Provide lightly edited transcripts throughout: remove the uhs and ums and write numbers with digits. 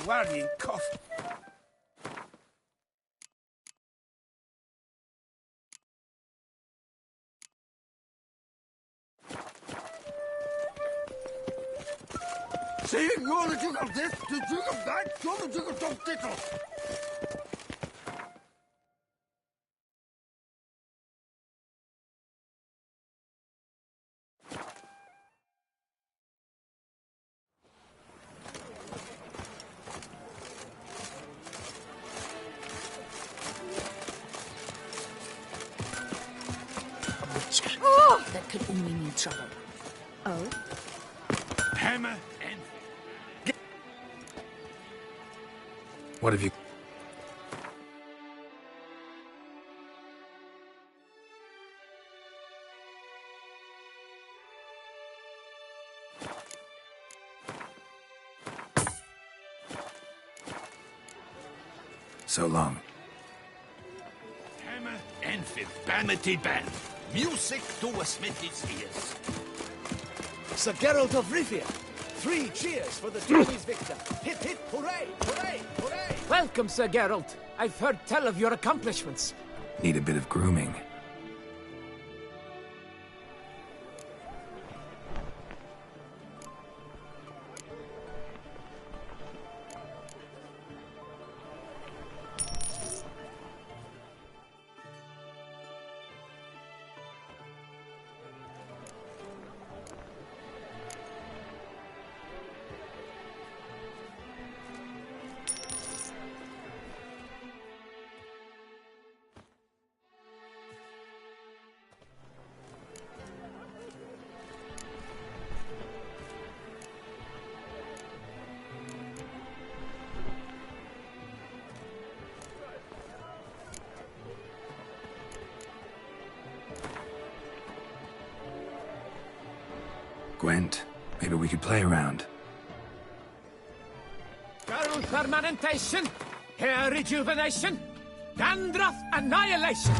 worrying cough. See, you're the Duke of this, the Duke of that, you're the Duke of Tom Tittle. Oh! That could only mean trouble. Oh? Hammer and... What have you... So long. Hammer and Fibamity Band. Music to a Smithy's ears. Sir Geralt of Rivia. 3 cheers for the Chinese victor. Hip hip hooray, hooray, hooray! Welcome, Sir Geralt. I've heard tell of your accomplishments. Need a bit of grooming. Gwent, maybe we could play around. Girl fermentation, hair rejuvenation, dandruff annihilation.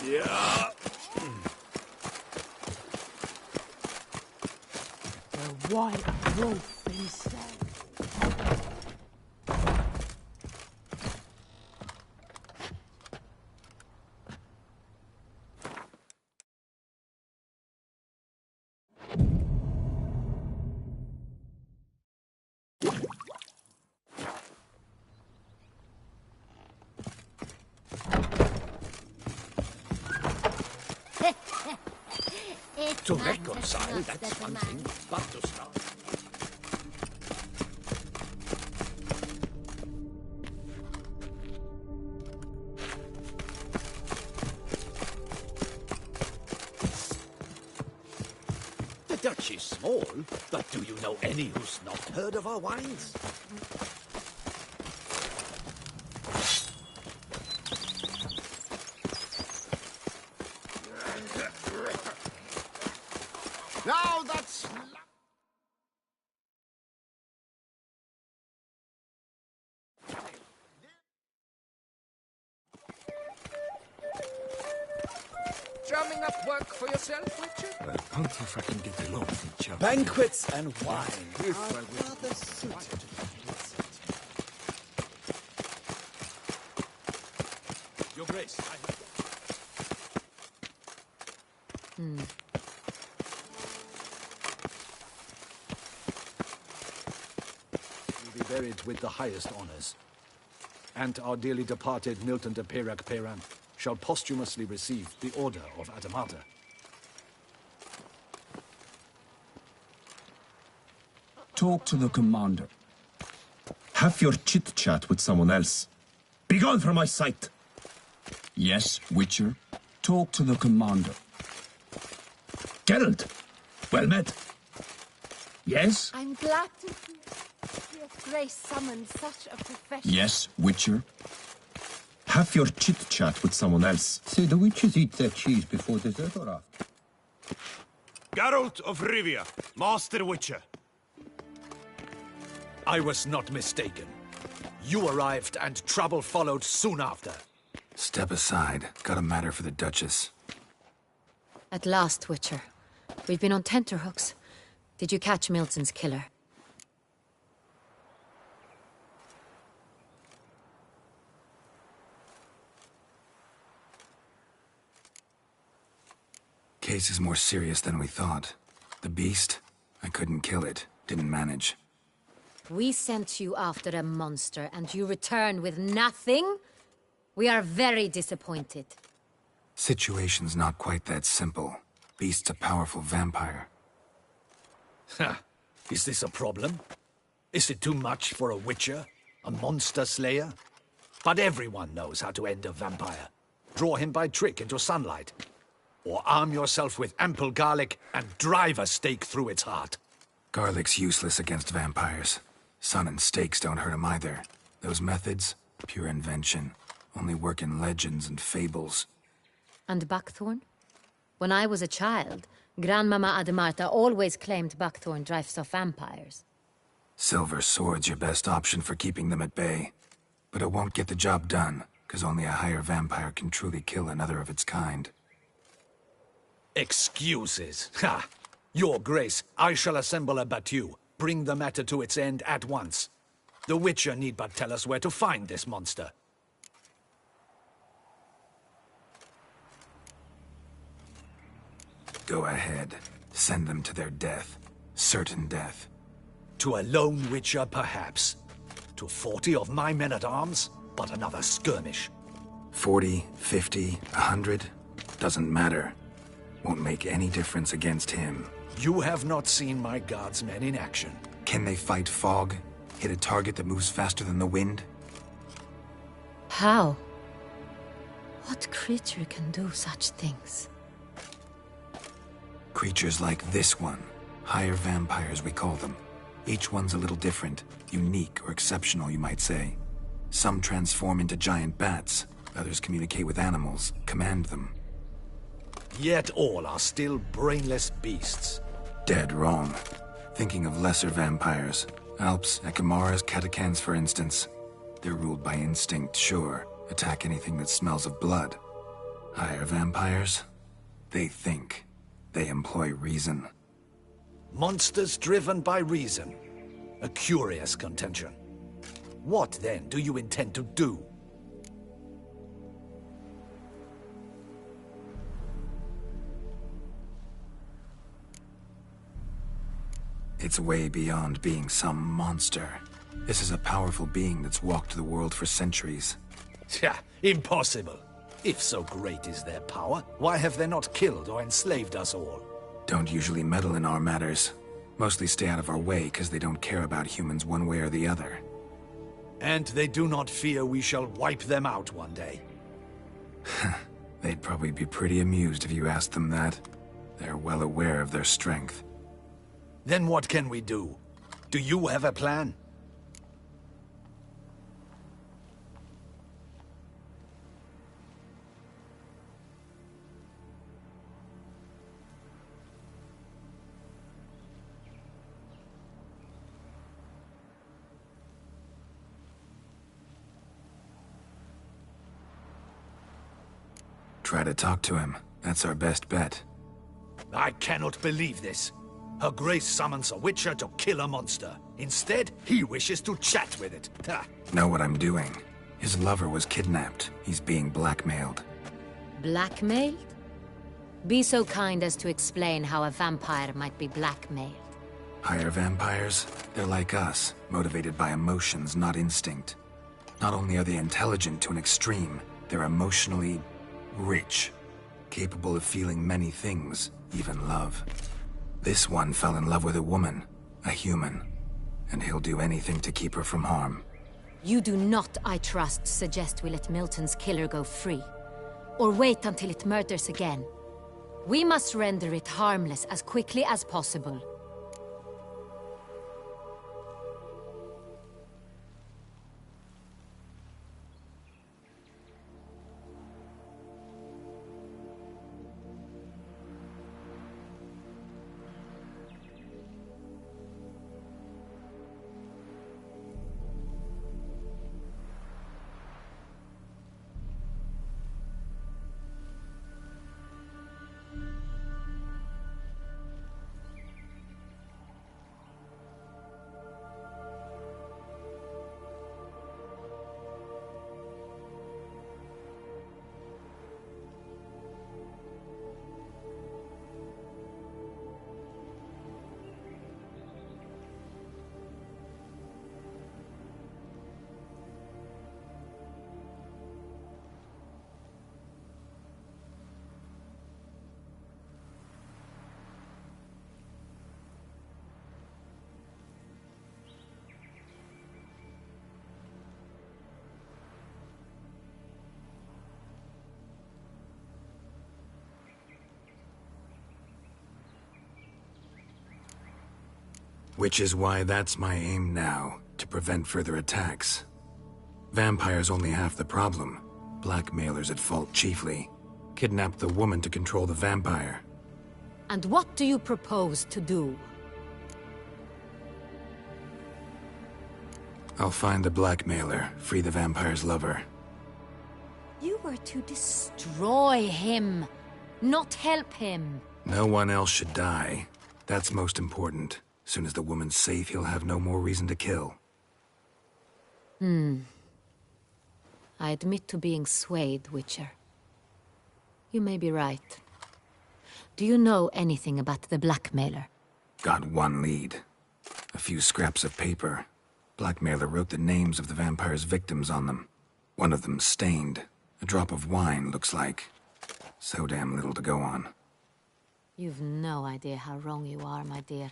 Yeah. The white wolf instead. To reconcile, that's one thing, but to start. The Dutch is small, but do you know any who's not heard of our wines? Now that's... Drumming up work for yourself, Richard? Well, punk if I can get along with each other. Banquets and wine are rather suited. Your Grace, I... Will be buried with the highest honors. And our dearly departed Milton de Peyrac Peyran shall posthumously receive the Order of Adamata. Talk to the commander. Have your chit-chat with someone else. Begone from my sight! Yes, Witcher. Talk to the commander. Geralt! Well met. Yes? I'm glad to hear Your Grace summoned such a professional. Yes, Witcher. Have your chit-chat with someone else. Say, the witches eat their cheese before dessert or after? Geralt of Rivia, Master Witcher. I was not mistaken. You arrived and trouble followed soon after. Step aside. Got a matter for the Duchess. At last, Witcher. We've been on tenterhooks. Did you catch Milton's killer? Case is more serious than we thought. The beast? I couldn't kill it. Didn't manage. We sent you after a monster, and you return with nothing? We are very disappointed. Situation's not quite that simple. Beast's a powerful vampire. Ha! Is this a problem? Is it too much for a witcher? A monster slayer? But everyone knows how to end a vampire. Draw him by trick into sunlight. Or arm yourself with ample garlic and drive a stake through its heart. Garlic's useless against vampires. Sun and stakes don't hurt him either. Those methods, pure invention. Only work in legends and fables. And buckthorn? When I was a child, Grandmama Adamarta always claimed buckthorn drives off vampires. Silver sword's your best option for keeping them at bay. But it won't get the job done, because only a higher vampire can truly kill another of its kind. Excuses. Ha! Your Grace, I shall assemble a battue. Bring the matter to its end at once. The Witcher need but tell us where to find this monster. Go ahead. Send them to their death. Certain death. To a lone Witcher, perhaps. To 40 of my men-at-arms, but another skirmish. 40, 50, 100? Doesn't matter. Won't make any difference against him. You have not seen my guardsmen in action. Can they fight fog? Hit a target that moves faster than the wind? How? What creature can do such things? Creatures like this one. Higher vampires, we call them. Each one's a little different. Unique or exceptional, you might say. Some transform into giant bats. Others communicate with animals, command them. Yet all are still brainless beasts. Dead wrong. Thinking of lesser vampires. Alps, Ekamaras, Catacans, for instance. They're ruled by instinct, sure. Attack anything that smells of blood. Higher vampires? They think. They employ reason. Monsters driven by reason. A curious contention. What, then, do you intend to do? It's way beyond being some monster. This is a powerful being that's walked the world for centuries. Yeah, impossible. If so great is their power, why have they not killed or enslaved us all? Don't usually meddle in our matters. Mostly stay out of our way because they don't care about humans one way or the other. And they do not fear we shall wipe them out one day. They'd probably be pretty amused if you asked them that. They're well aware of their strength. Then what can we do? Do you have a plan? Try to talk to him. That's our best bet. I cannot believe this. Her Grace summons a Witcher to kill a monster. Instead, he wishes to chat with it. Ha. Know what I'm doing. His lover was kidnapped. He's being blackmailed. Blackmailed? Be so kind as to explain how a vampire might be blackmailed. Higher vampires? They're like us, motivated by emotions, not instinct. Not only are they intelligent to an extreme, they're emotionally rich, capable of feeling many things, even love. This one fell in love with a woman, a human, and he'll do anything to keep her from harm. You do not, I trust, suggest we let Milton's killer go free, or wait until it murders again. We must render it harmless as quickly as possible. Which is why that's my aim now, to prevent further attacks. Vampires only half the problem. Blackmailers at fault chiefly. Kidnap the woman to control the vampire. And what do you propose to do? I'll find the blackmailer, free the vampire's lover. You were to destroy him, not help him. No one else should die. That's most important. Soon as the woman's safe, he'll have no more reason to kill. I admit to being swayed, Witcher. You may be right. Do you know anything about the blackmailer? Got one lead. A few scraps of paper. Blackmailer wrote the names of the vampire's victims on them. One of them stained. A drop of wine, looks like. So damn little to go on. You've no idea how wrong you are, my dear.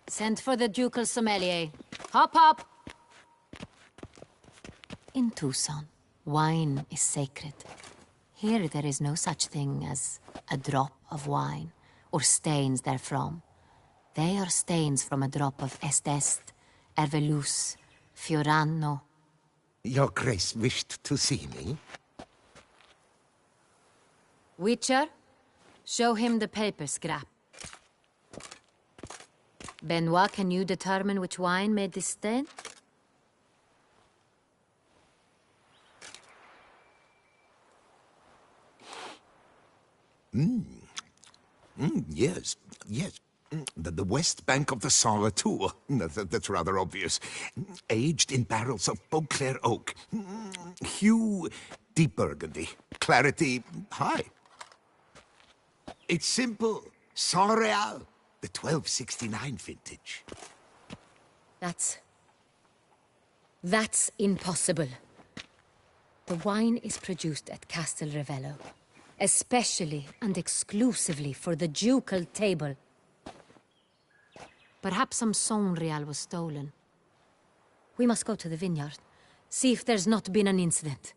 Send for the ducal sommelier. Hop, hop! In Tucson, wine is sacred. Here there is no such thing as a drop of wine, or stains therefrom. They are stains from a drop of Est, Ervelus, Fiorano. Your Grace wished to see me? Witcher, show him the paper scrap. Benoit, can you determine which wine made this stain? Yes, yes. The west bank of the Sarre too. That's rather obvious. Aged in barrels of Beauclair oak. Hue, deep burgundy. Clarity, high. It's simple. Saint-Réal, the 1269 vintage. That's impossible. The wine is produced at Castel Ravello, especially and exclusively for the ducal table. Perhaps some Saint-Réal was stolen. We must go to the vineyard, see if there's not been an incident.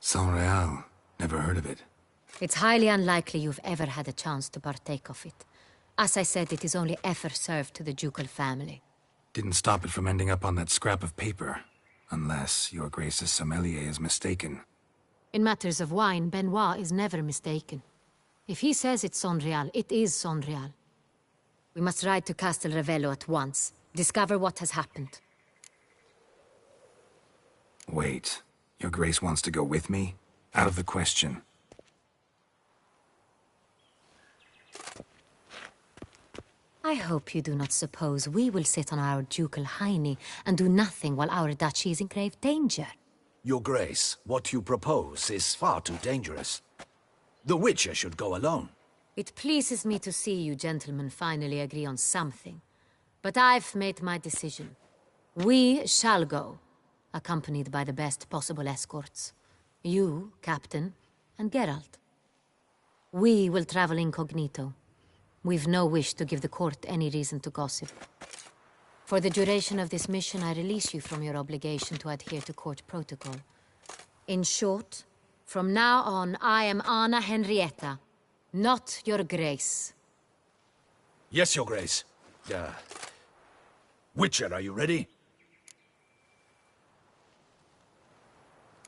Saint-Réal. Never heard of it. It's highly unlikely you've ever had a chance to partake of it. As I said, it is only ever served to the ducal family. Didn't stop it from ending up on that scrap of paper. Unless your Grace's sommelier is mistaken. In matters of wine, Benoit is never mistaken. If he says it's Saint-Réal, it is Saint-Réal. We must ride to Castel Ravello at once. Discover what has happened. Wait. Your Grace wants to go with me? Out of the question. I hope you do not suppose we will sit on our ducal hiney and do nothing while our duchy is in grave danger. Your Grace, what you propose is far too dangerous. The Witcher should go alone. It pleases me to see you gentlemen finally agree on something. But I've made my decision. We shall go, accompanied by the best possible escorts. You, Captain, and Geralt. We will travel incognito. We've no wish to give the court any reason to gossip. For the duration of this mission, I release you from your obligation to adhere to court protocol. In short, from now on, I am Anna Henrietta, not your Grace. Yes, Your Grace. Witcher, are you ready?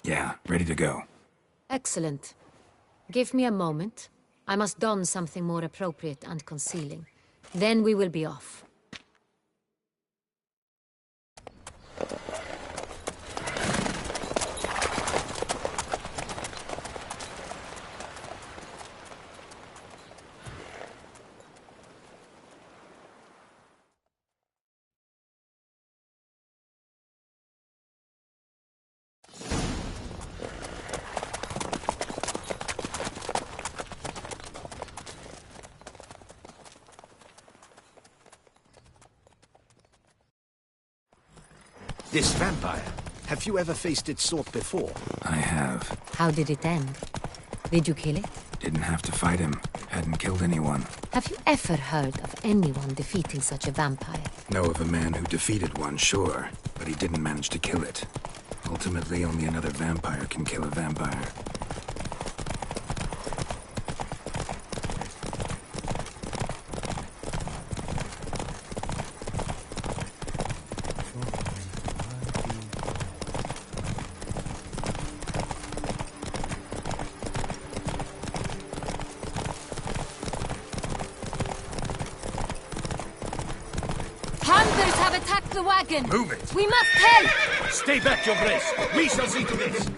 Yeah, ready to go. Excellent. Give me a moment. I must don something more appropriate and concealing. Then we will be off. This vampire, have you ever faced its sort before? I have. How did it end? Did you kill it? Didn't have to fight him. Hadn't killed anyone. Have you ever heard of anyone defeating such a vampire? Know of a man who defeated one, sure. But he didn't manage to kill it. Ultimately, only another vampire can kill a vampire. Hunters have attacked the wagon! Move it! We must help! Stay back, Your Grace. We shall see to this.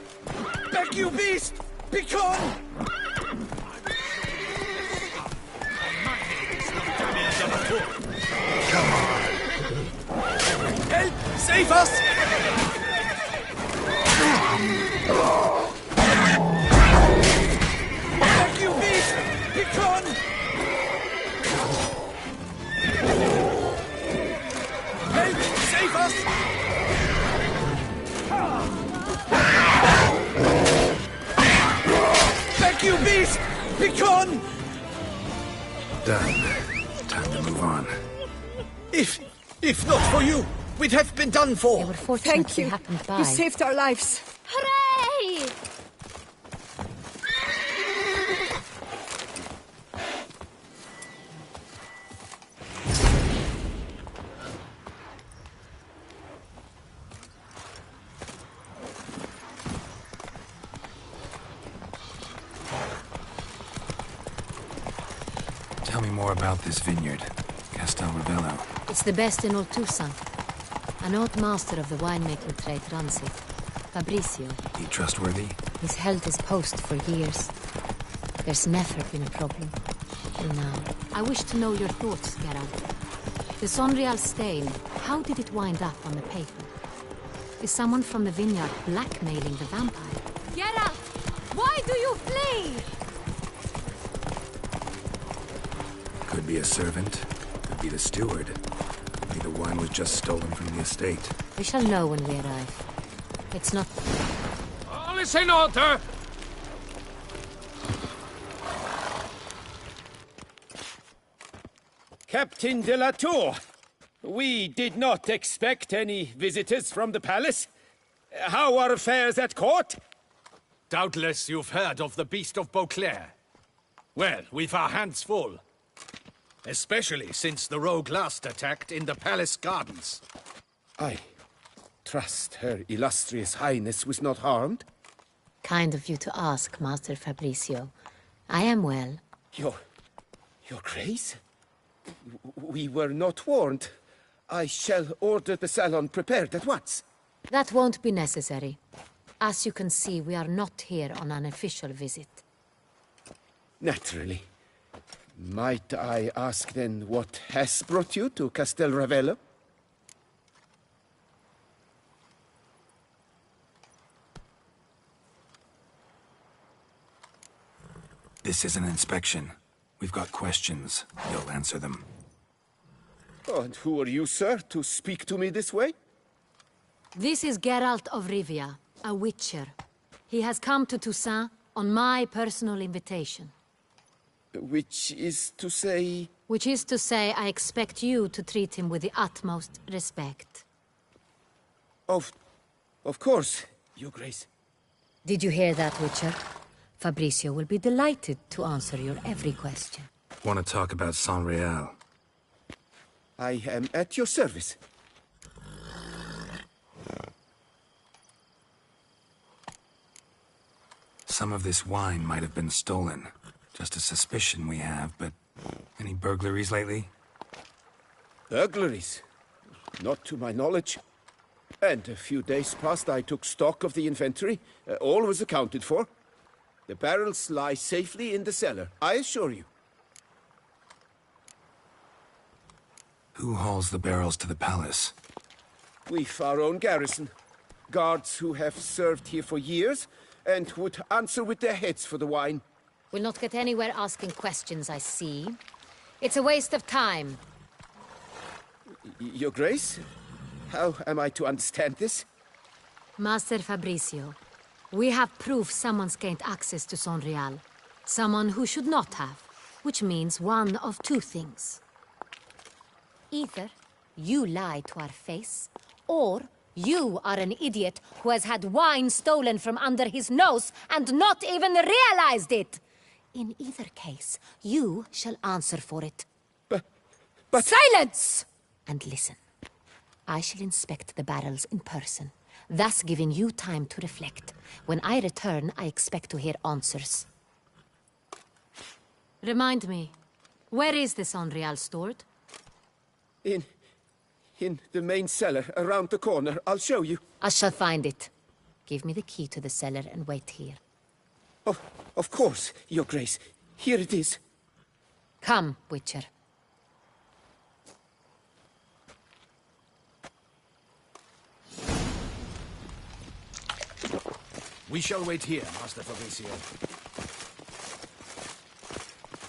Back, you beast! Begone! Come on! Help! Save us! Back, you beast! Begone! Help! Save us! Back, you beast! Begone! Done. Time to move on. If not for you, we'd have been done They for. were fortunate Thank we you. happened by. You saved our lives. Hooray! Tell me more about this vineyard, Castel Ravello. It's the best in all Toussaint. An old master of the winemaking trade runs it. Fabricio. He trustworthy? He's held his post for years. There's never been a problem. And now, I wish to know your thoughts, Geralt. The Sonreal stain, how did it wind up on the paper? Is someone from the vineyard blackmailing the vampire? Geralt! Why do you flee? Could be a servant, could be the steward. Maybe the wine was just stolen from the estate. We shall know when we arrive. It's not... All is in order! Captain de la Tour, we did not expect any visitors from the palace. How are affairs at court? Doubtless you've heard of the Beast of Beauclair. Well, we've our hands full. Especially since the rogue last attacked in the palace gardens. I trust Her Illustrious Highness was not harmed. Kind of you to ask, Master Fabricio. I am well. Your Grace? We were not warned. I shall order the salon prepared at once. That won't be necessary. As you can see, we are not here on an official visit. Naturally. Might I ask then what has brought you to Castel Ravello? This is an inspection. We've got questions. You'll answer them. Oh, and who are you, sir, to speak to me this way? This is Geralt of Rivia, a witcher. He has come to Toussaint on my personal invitation. Which is to say... Which is to say, I expect you to treat him with the utmost respect. Of course, Your Grace. Did you hear that, Witcher? Fabricio will be delighted to answer your every question. Want to talk about Sonreal? I am at your service. Some of this wine might have been stolen. Just a suspicion we have, but... Any burglaries lately? Burglaries? Not to my knowledge. And a few days past I took stock of the inventory. All was accounted for. The barrels lie safely in the cellar, I assure you. Who hauls the barrels to the palace? We've our own garrison. Guards who have served here for years, and would answer with their heads for the wine. We'll not get anywhere asking questions, I see. It's a waste of time. Your Grace? How am I to understand this? Master Fabricio, we have proof someone's gained access to Sonreal. Someone who should not have. Which means one of two things. Either you lie to our face, or you are an idiot who has had wine stolen from under his nose and not even realized it. In either case, you shall answer for it. But... Silence! And listen. I shall inspect the barrels in person, thus giving you time to reflect. When I return, I expect to hear answers. Remind me, where is the Sonreal stored? In the main cellar, around the corner. I'll show you. I shall find it. Give me the key to the cellar and wait here. Oh, of course, Your Grace. Here it is. Come, Witcher. We shall wait here, Master Fabricio.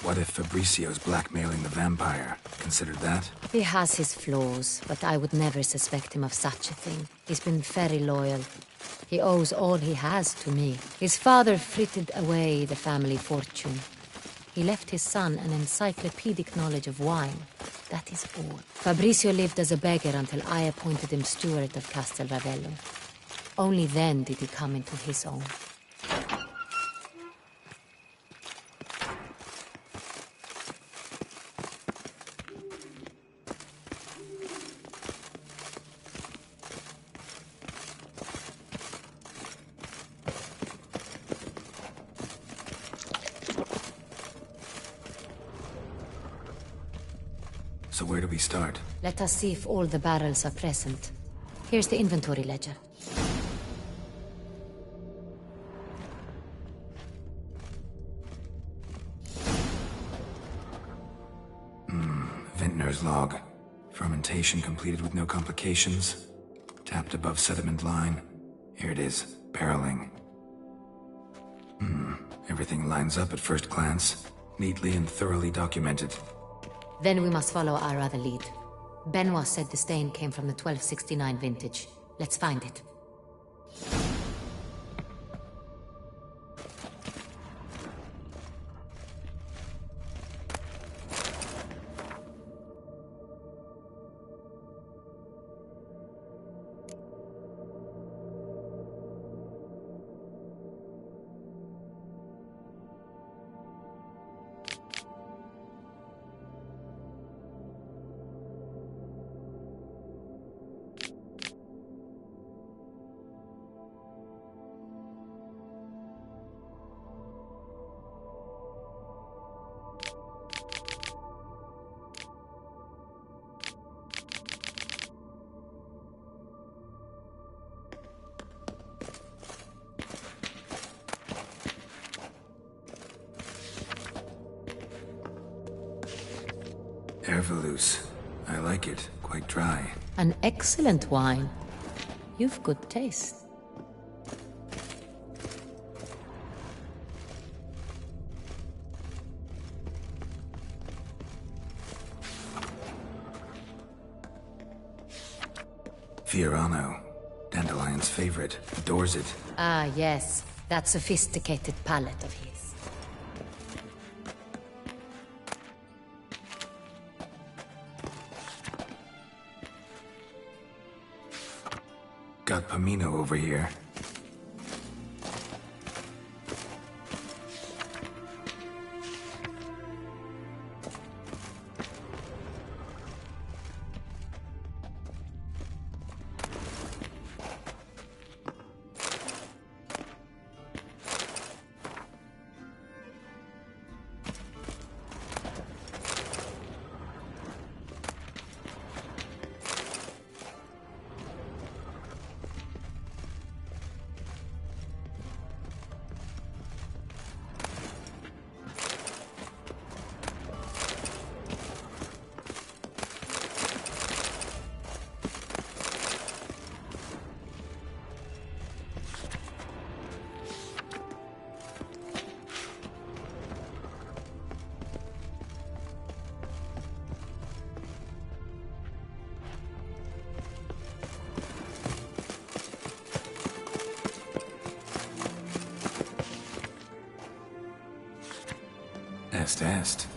What if Fabricio's blackmailing the vampire? Considered that? He has his flaws, but I would never suspect him of such a thing. He's been very loyal. He owes all he has to me. His father frittered away the family fortune. He left his son an encyclopedic knowledge of wine. That is all. Fabricio lived as a beggar until I appointed him steward of Castel Ravello. Only then did he come into his own. So where do we start? Let us see if all the barrels are present. Here's the inventory ledger. Vintner's log. Fermentation completed with no complications. Tapped above sediment line. Here it is. Barreling. Everything lines up at first glance. Neatly and thoroughly documented. Then we must follow our other lead. Benoit said the stain came from the 1269 vintage. Let's find it. Ervelous. I like it. Quite dry. An excellent wine. You've good taste. Fiorano. Dandelion's favorite. Adores it. Ah, yes. That sophisticated palate of his. Got Pomino over here. Est.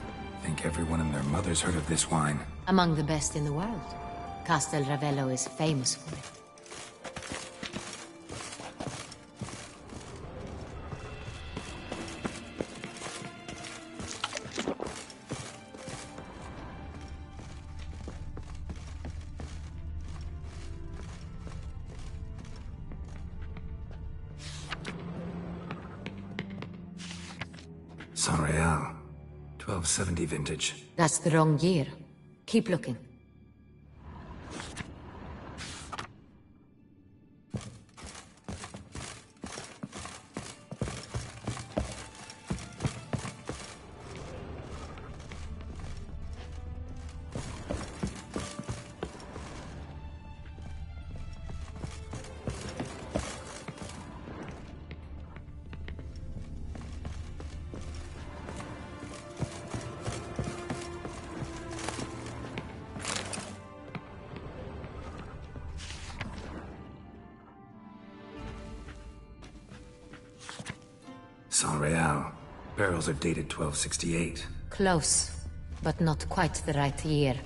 Think everyone and their mother's heard of this wine. Among the best in the world. Castel Ravello is famous for it. San Real. 1270 vintage. That's the wrong year. Keep looking. San Real. Barrels are dated 1268. Close, but not quite the right year.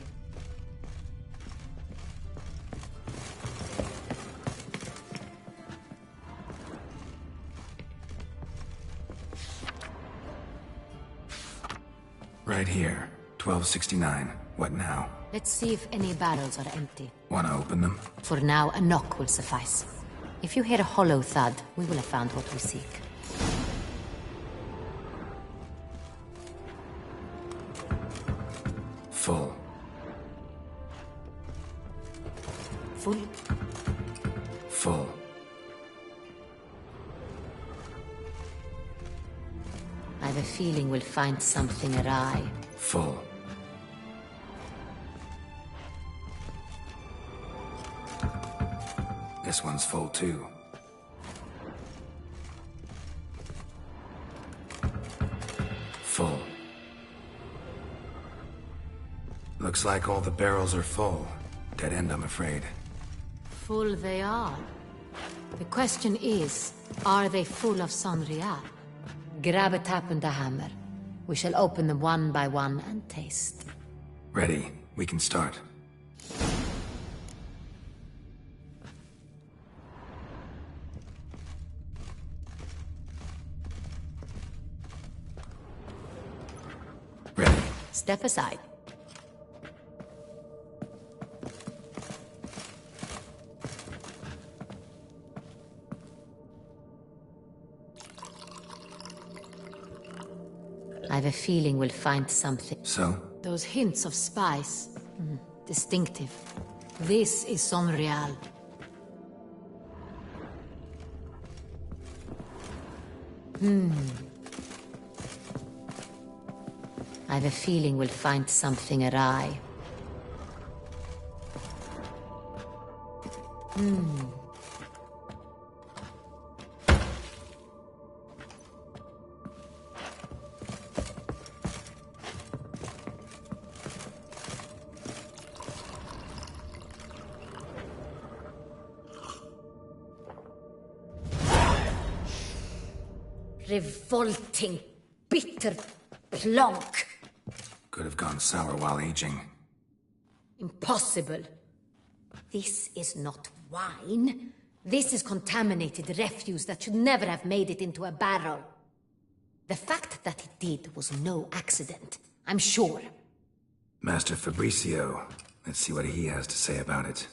Right here. 1269. What now? Let's see if any barrels are empty. Wanna open them? For now, a knock will suffice. If you hear a hollow thud, we will have found what we seek. Full. full? Full. I have a feeling we'll find something awry. Full. This one's full too. Full. Looks like all the barrels are full. Dead end, I'm afraid. Full they are. The question is, are they full of Sonrial? Grab a tap and a hammer. We shall open them one by one and taste. Ready. We can start. Ready. Step aside. I have a feeling we'll find something. So? Those hints of spice. Distinctive. This is Sonrial. I have a feeling we'll find something awry. Revolting, bitter plonk. Could have gone sour while aging. Impossible. This is not wine. This is contaminated refuse that should never have made it into a barrel. The fact that it did was no accident, I'm sure. Master Fabricio. Let's see what he has to say about it.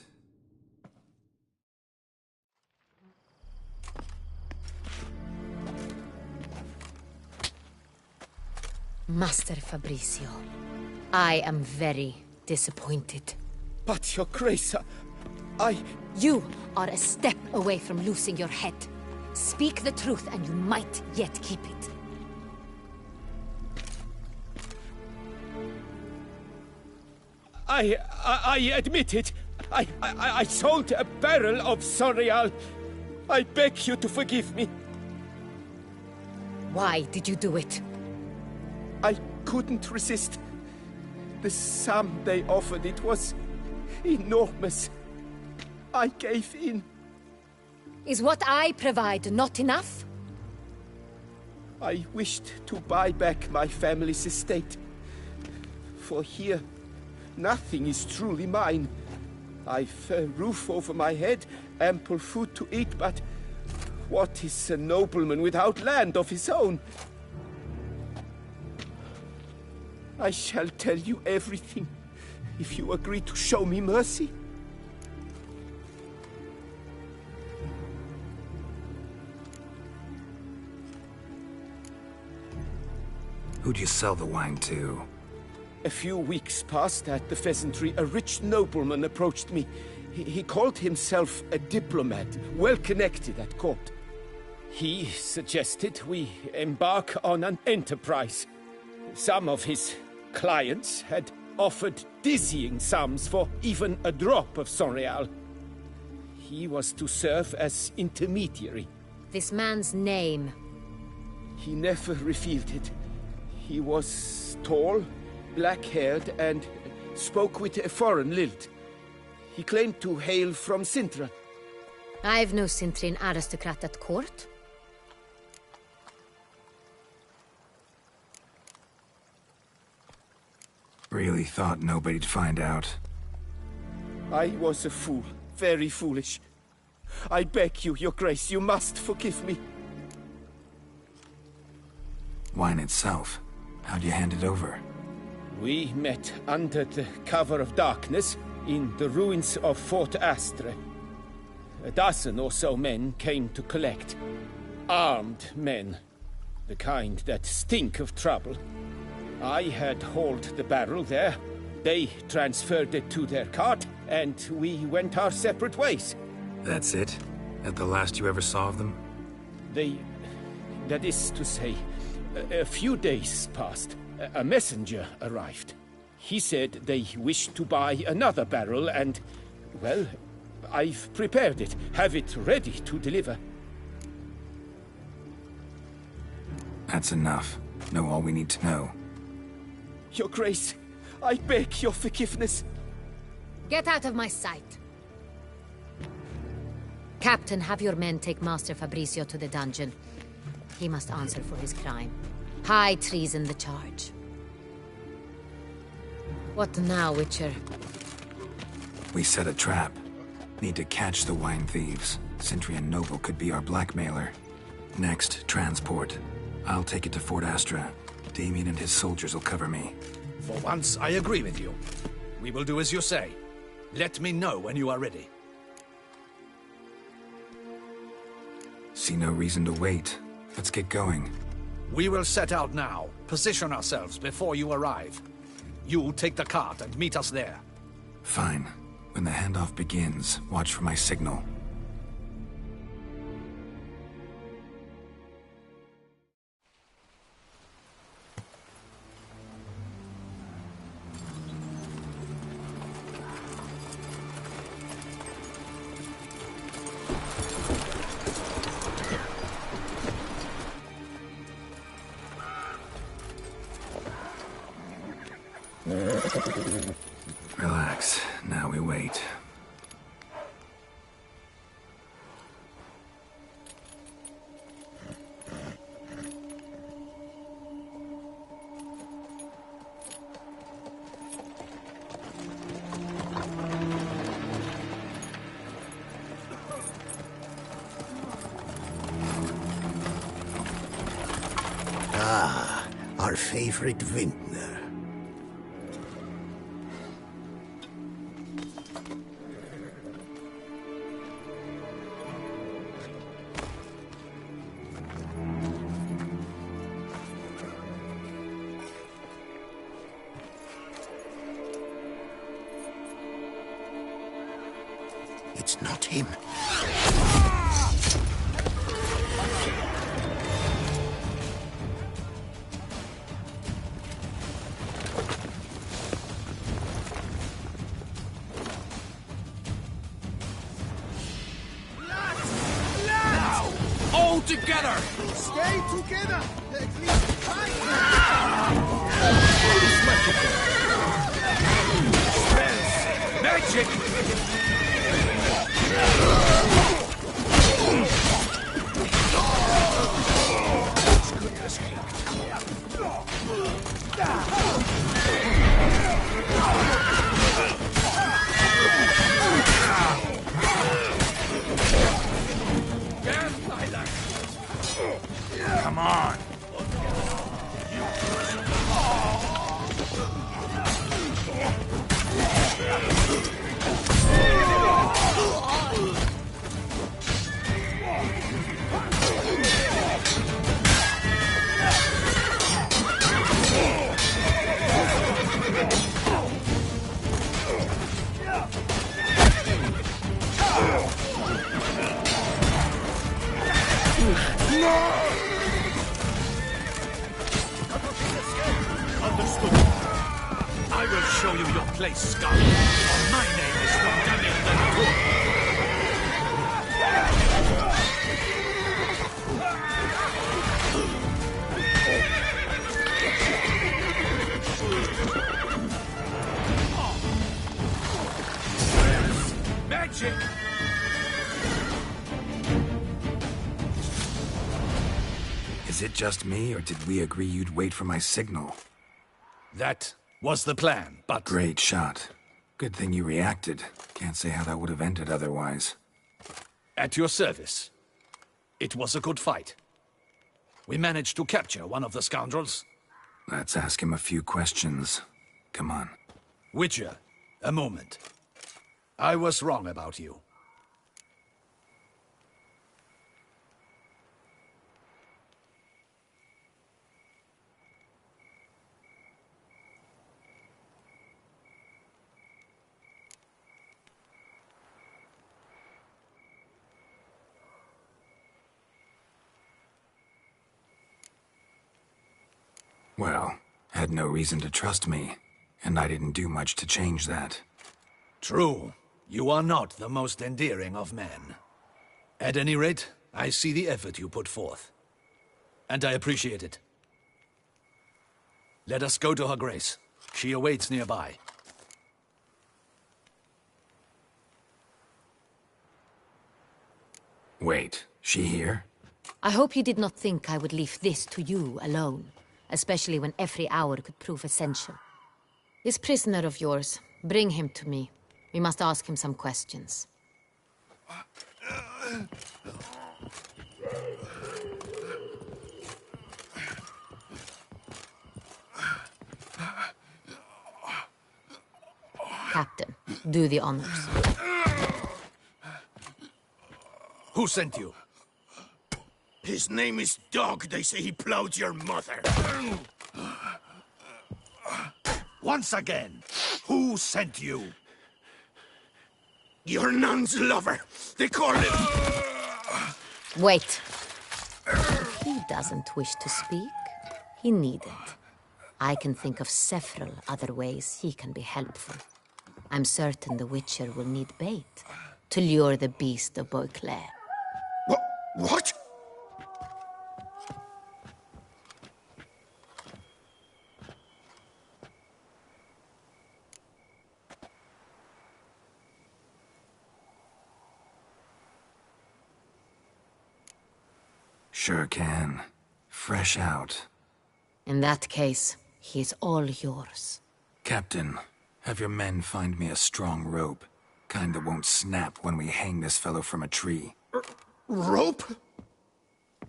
Master Fabricio, I am very disappointed. But, Your Grace, I... You are a step away from losing your head. Speak the truth and you might yet keep it. I admit it. I sold a barrel of Sonrial. I beg you to forgive me. Why did you do it? I couldn't resist. The sum they offered, it was enormous. I gave in. Is what I provide not enough? I wished to buy back my family's estate. For here, nothing is truly mine. I've a roof over my head, ample food to eat, but what is a nobleman without land of his own? I shall tell you everything, if you agree to show me mercy. Who'd you sell the wine to? A few weeks past at the pheasantry, a rich nobleman approached me. He called himself a diplomat, well connected at court. He suggested we embark on an enterprise. Some of his clients had offered dizzying sums for even a drop of Sonrial. He was to serve as intermediary. This man's name? He never revealed it. He was tall, black-haired, and spoke with a foreign lilt. He claimed to hail from Sintra. I've no Sintrian aristocrat at court. Really thought nobody'd find out. I was a fool. Very foolish. I beg you, Your Grace, you must forgive me. Wine itself. How'd you hand it over? We met under the cover of darkness in the ruins of Fort Astre. A dozen or so men came to collect. Armed men. The kind that stink of trouble. I had hauled the barrel there. They transferred it to their cart, and we went our separate ways. That's it? At the last you ever saw of them? That is to say, a few days passed. A messenger arrived. He said they wished to buy another barrel and, well, I've prepared it. Have it ready to deliver. That's enough. Know all we need to know. Your Grace, I beg your forgiveness. Get out of my sight. Captain, have your men take Master Fabrizio to the dungeon. He must answer for his crime. High treason the charge. What now, Witcher? We set a trap. Need to catch the wine thieves. Sentry and Noble could be our blackmailer. Next, transport. I'll take it to Fort Astra. Damien and his soldiers will cover me. For once, I agree with you. We will do as you say. Let me know when you are ready. See no reason to wait. Let's get going. We will set out now. Position ourselves before you arrive. You take the cart and meet us there. Fine. When the handoff begins, watch for my signal. Relax. Now we wait. Ah, our favorite vintner. It's not him. All together! Stay together! Magic! Come on! Understood. I will show you your place, Scarlet. My name is not Daniel the Magic! Is it just me, or did we agree you'd wait for my signal? That was the plan, but... Great shot. Good thing you reacted. Can't say how that would have ended otherwise. At your service. It was a good fight. We managed to capture one of the scoundrels. Let's ask him a few questions. Come on. Witcher, a moment. I was wrong about you. Well, had no reason to trust me, and I didn't do much to change that. True. You are not the most endearing of men. At any rate, I see the effort you put forth. And I appreciate it. Let us go to her grace. She awaits nearby. Wait, she here? I hope you did not think I would leave this to you alone, especially when every hour could prove essential. This prisoner of yours, bring him to me. We must ask him some questions. Captain, do the honors. Who sent you? His name is Dog. They say he plowed your mother. Once again, who sent you? Your nun's lover. They call him... Wait. If he doesn't wish to speak, he needn't. I can think of several other ways he can be helpful. I'm certain the Witcher will need bait to lure the beast of Beauclair. What? Sure can. Fresh out. In that case, he is all yours. Captain, have your men find me a strong rope. Kind that won't snap when we hang this fellow from a tree. Rope?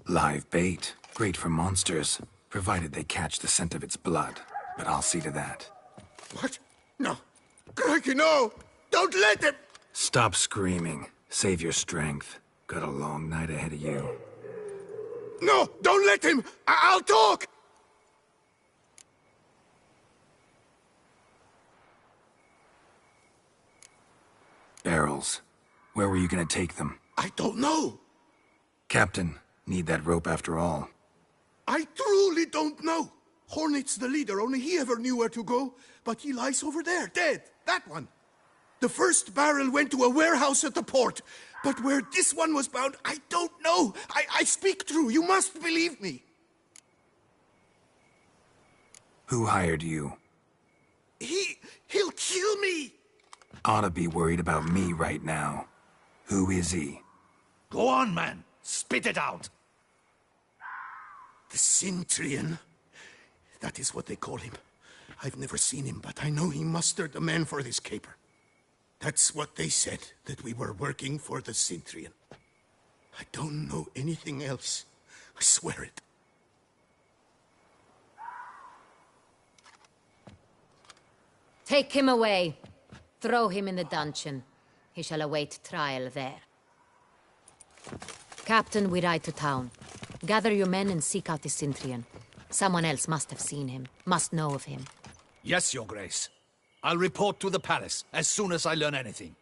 Live bait. Great for monsters, provided they catch the scent of its blood. But I'll see to that. What? No. Crikey, no! Don't let him! Stop screaming. Save your strength. Got a long night ahead of you. No! Don't let him! I'll talk! Barrels. Where were you gonna take them? I don't know. Captain, need that rope after all. I truly don't know. Hornet's the leader, only he ever knew where to go. But he lies over there, dead. That one. The first barrel went to a warehouse at the port. But where this one was bound, I don't know. I speak true. You must believe me. Who hired you? He'll kill me. Ought to be worried about me right now. Who is he? Go on, man. Spit it out. The Cintrian. That is what they call him. I've never seen him, but I know he mustered the men for this caper. That's what they said, that we were working for the Cintrian. I don't know anything else. I swear it. Take him away. Throw him in the dungeon. He shall await trial there. Captain, we ride to town. Gather your men and seek out the Cintrian. Someone else must have seen him, must know of him. Yes, Your Grace. I'll report to the palace as soon as I learn anything.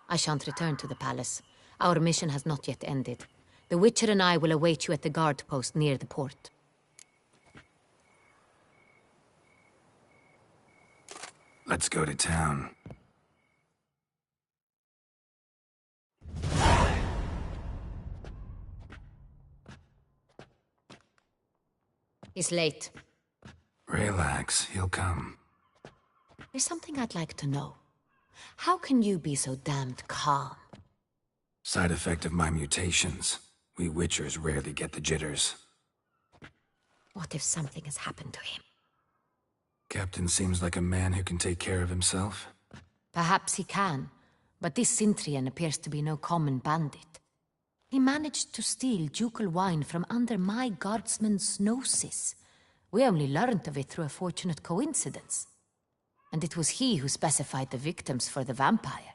I shan't return to the palace. Our mission has not yet ended. The Witcher and I will await you at the guard post near the port. Let's go to town. He's late. Relax, he'll come. There's something I'd like to know. How can you be so damned calm? Side effect of my mutations. We Witchers rarely get the jitters. What if something has happened to him? Captain seems like a man who can take care of himself. Perhaps he can, but this Cintrian appears to be no common bandit. He managed to steal ducal wine from under my guardsman's noses. We only learned of it through a fortunate coincidence. And it was he who specified the victims for the vampire.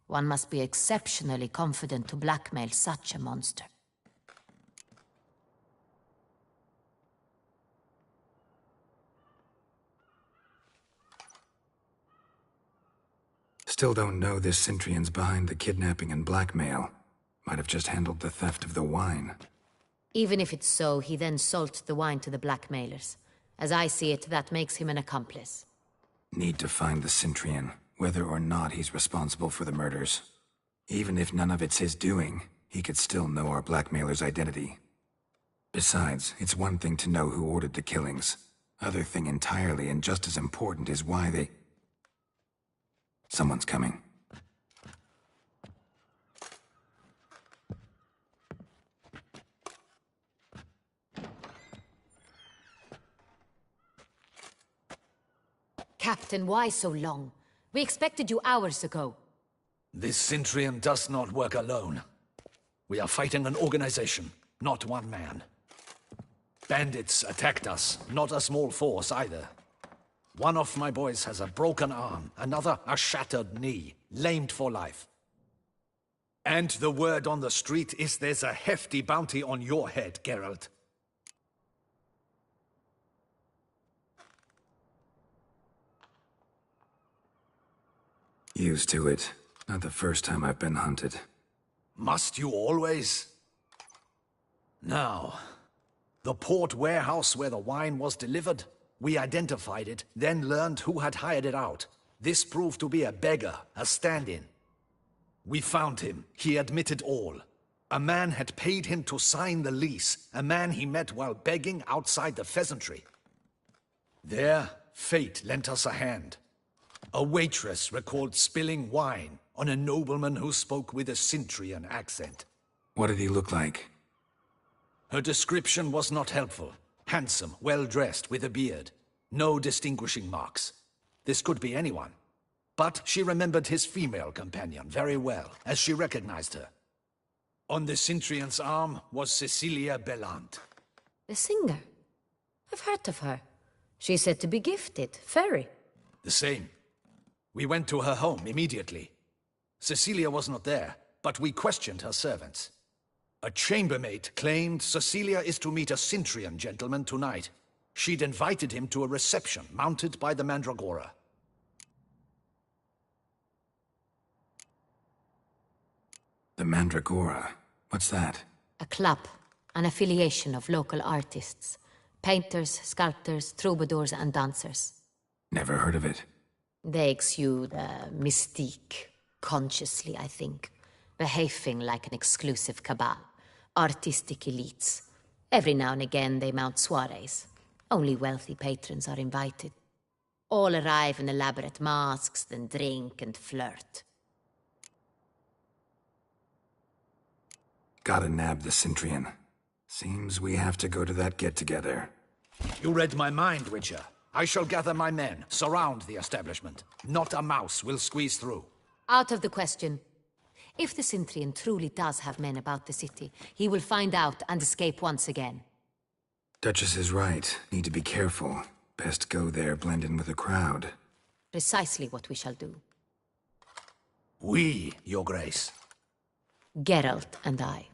One must be exceptionally confident to blackmail such a monster. Still don't know this Cintrian's behind the kidnapping and blackmail. Might have just handled the theft of the wine. Even if it's so, he then sold the wine to the blackmailers. As I see it, that makes him an accomplice. Need to find the Centurion, whether or not he's responsible for the murders. Even if none of it's his doing, he could still know our blackmailer's identity. Besides, it's one thing to know who ordered the killings. Other thing entirely, and just as important, is why they... Someone's coming. Captain, why so long? We expected you hours ago. This Centurion does not work alone. We are fighting an organization, not one man. Bandits attacked us, not a small force either. One of my boys has a broken arm, another a shattered knee, lamed for life. And the word on the street is there's a hefty bounty on your head, Geralt. Used to it. Not the first time I've been hunted. Must you always? Now, the port warehouse where the wine was delivered, we identified it, then learned who had hired it out. This proved to be a beggar, a stand-in. We found him. He admitted all. A man had paid him to sign the lease, a man he met while begging outside the pheasantry. There, fate lent us a hand. A waitress recalled spilling wine on a nobleman who spoke with a Centurion accent. What did he look like? Her description was not helpful. Handsome, well-dressed, with a beard. No distinguishing marks. This could be anyone. But she remembered his female companion very well, as she recognized her. On the Centurion's arm was Cecilia Bellant. The singer? I've heard of her. She's said to be gifted, fairy. The same. We went to her home immediately. Cecilia was not there, but we questioned her servants. A chambermaid claimed Cecilia is to meet a Centurion gentleman tonight. She'd invited him to a reception mounted by the Mandragora. The Mandragora? What's that? A club, an affiliation of local artists. Painters, sculptors, troubadours and dancers. Never heard of it. They exude a mystique, consciously, I think. Behaving like an exclusive cabal. Artistic elites. Every now and again they mount soirees. Only wealthy patrons are invited. All arrive in elaborate masks, then drink and flirt. Gotta nab the Centurion. Seems we have to go to that get-together. You read my mind, Witcher. I shall gather my men, surround the establishment. Not a mouse will squeeze through. Out of the question. If the Centurion truly does have men about the city, he will find out and escape once again. Duchess is right. Need to be careful. Best go there, blend in with the crowd. Precisely what we shall do. We, Your Grace. Geralt and I.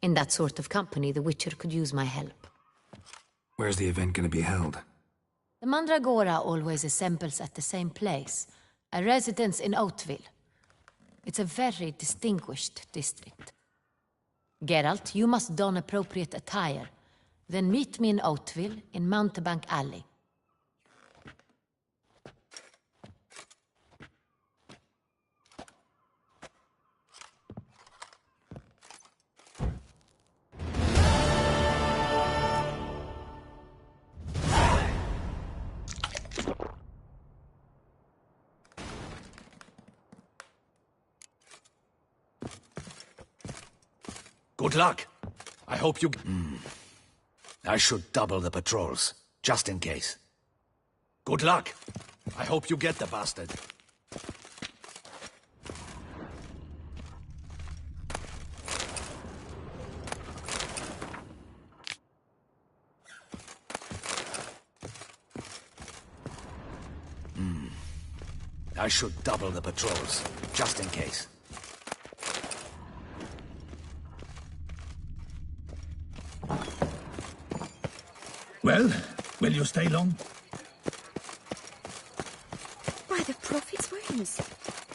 In that sort of company, the Witcher could use my help. Where's the event gonna be held? The Mandragora always assembles at the same place, a residence in Oatville. It's a very distinguished district. Geralt, you must don appropriate attire. Then meet me in Oatville, in Mountebank Alley. Good luck. I hope you... I should double the patrols, just in case. Good luck. I hope you get the bastard. I should double the patrols, just in case. Well, will you stay long? By the Prophet's wings.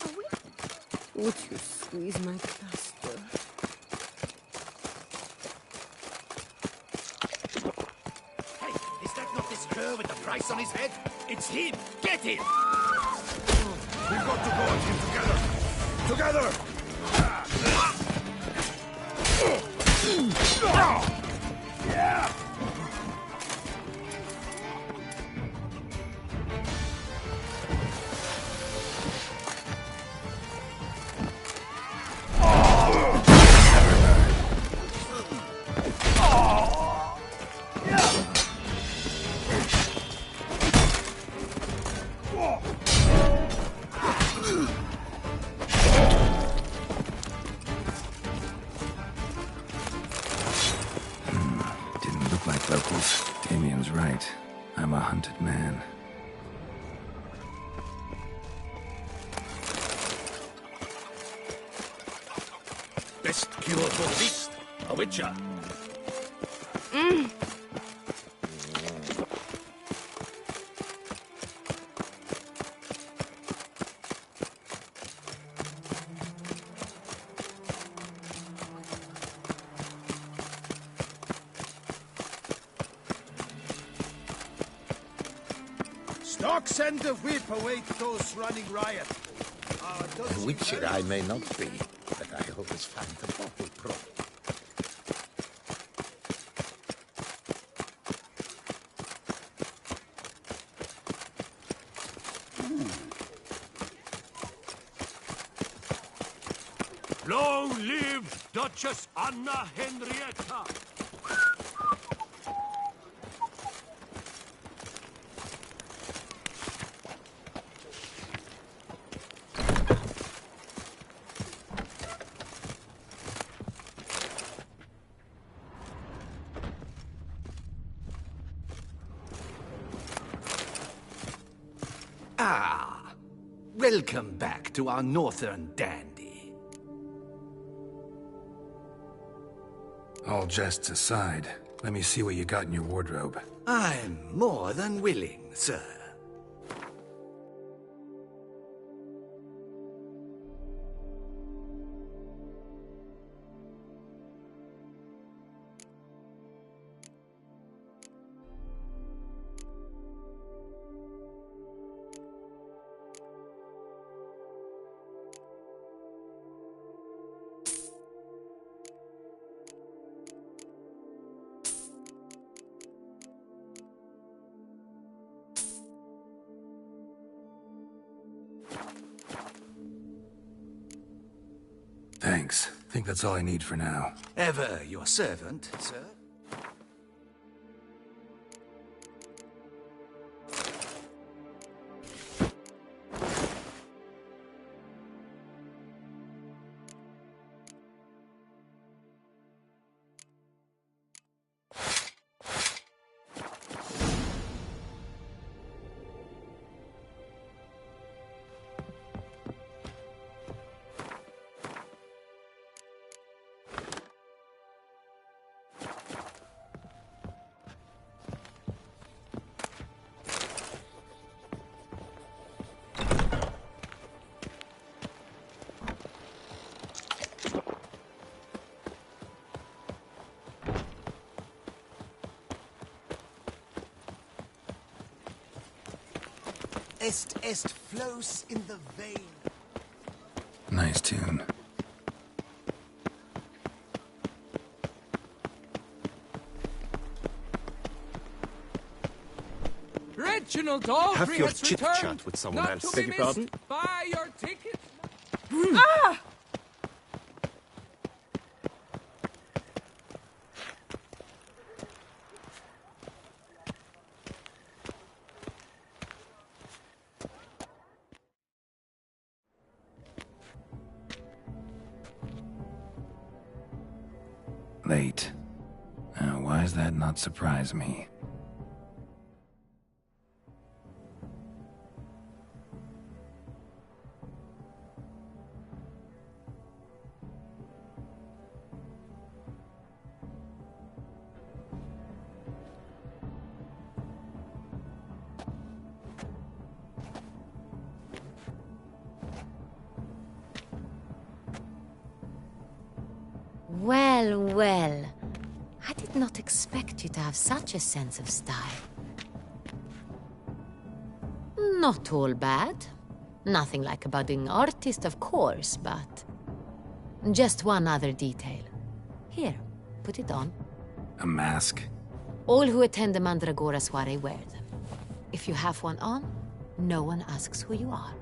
Are we? Would you squeeze my plaster? Hey, is that not this girl with the price on his head? It's him! Get him! We've got to go at him together! Yeah! Didn't look like locals. Damien's right. I'm a hunted man. Best cure for the beast, a witcher. Stocks and the whip await those running riot. A witcher I may not be, but I always find the bottle prop. Long live Duchess Anna Henrietta! Ah, welcome back to our northern dandy. All jests aside, let me see what you got in your wardrobe. I'm more than willing, sir. Thanks. Think that's all I need for now. Ever your servant, sir. Est flows in the vein. Nice tune. Reginald Aubry Have your has chit-chat returned, with someone not else. to Beg be your pardon? missed. Buy your ticket. Late. Now, why does that not surprise me? Well, well. I did not expect you to have such a sense of style. Not all bad. Nothing like a budding artist, of course, but... just one other detail. Here, put it on. A mask? All who attend the Mandragora soiree wear them. If you have one on, no one asks who you are.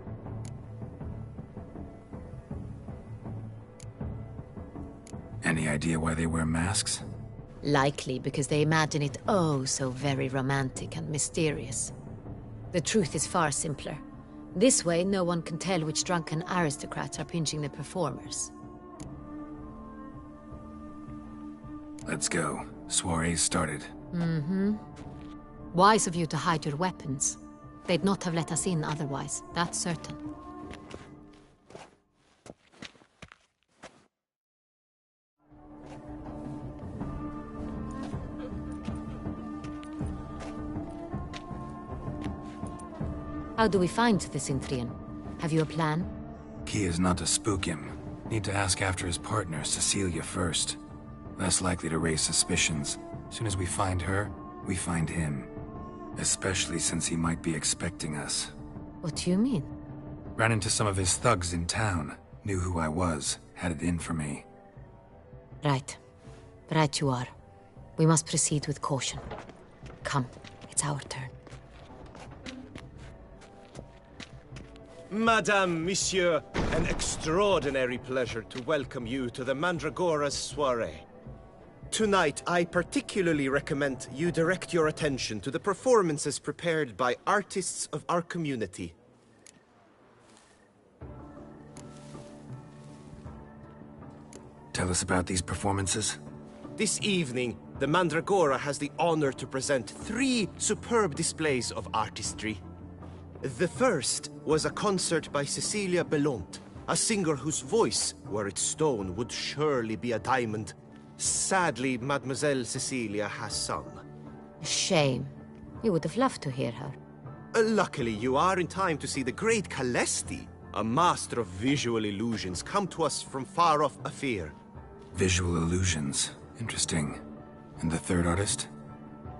Any idea why they wear masks? Likely because they imagine it oh so very romantic and mysterious. The truth is far simpler. This way, no one can tell which drunken aristocrats are pinching the performers. Let's go. Soiree's started. Mm-hmm. Wise of you to hide your weapons. They'd not have let us in otherwise, that's certain. How do we find the Cintrian? Have you a plan? Key is not to spook him. Need to ask after his partner, Cecilia, first. Less likely to raise suspicions. Soon as we find her, we find him. Especially since he might be expecting us. What do you mean? Ran into some of his thugs in town. Knew who I was. Had it in for me. Right. Right you are. We must proceed with caution. Come, it's our turn. Madame, Monsieur, an extraordinary pleasure to welcome you to the Mandragora's soiree. Tonight, I particularly recommend you direct your attention to the performances prepared by artists of our community. Tell us about these performances. This evening, the Mandragora has the honor to present 3 superb displays of artistry. The first was a concert by Cecilia Belont, a singer whose voice, were it stone, would surely be a diamond. Sadly, Mademoiselle Cecilia has sung. Shame. You would have loved to hear her. Luckily, you are in time to see the great Calesti, a master of visual illusions, come to us from far off Afir. Visual illusions. Interesting. And the third artist?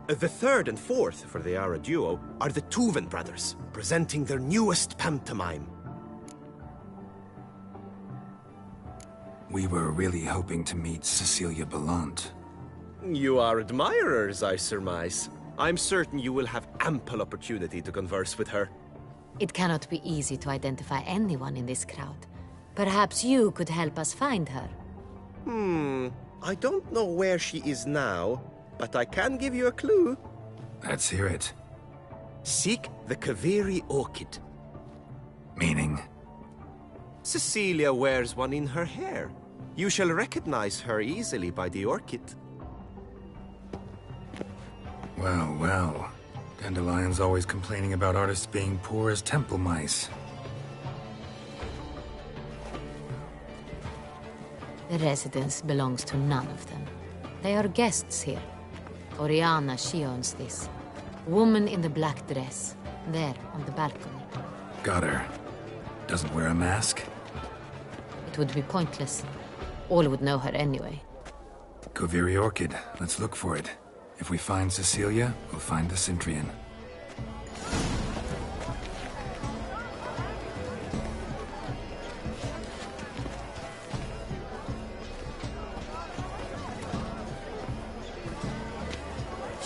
The third and fourth, for they are a duo, are the Tuven brothers, presenting their newest pantomime. We were really hoping to meet Cecilia Belont. You are admirers, I surmise. I'm certain you will have ample opportunity to converse with her. It cannot be easy to identify anyone in this crowd. Perhaps you could help us find her. I don't know where she is now, but I can give you a clue. Let's hear it. Seek the Kaveri orchid. Meaning? Cecilia wears one in her hair. You shall recognize her easily by the orchid. Well, well. Dandelion's always complaining about artists being poor as temple mice. The residence belongs to none of them. They are guests here. Oriana, she owns this. Woman in the black dress. There, on the balcony. Got her. Doesn't wear a mask? It would be pointless. All would know her anyway. Kaveri orchid. Let's look for it. If we find Cecilia, we'll find the Cintrian.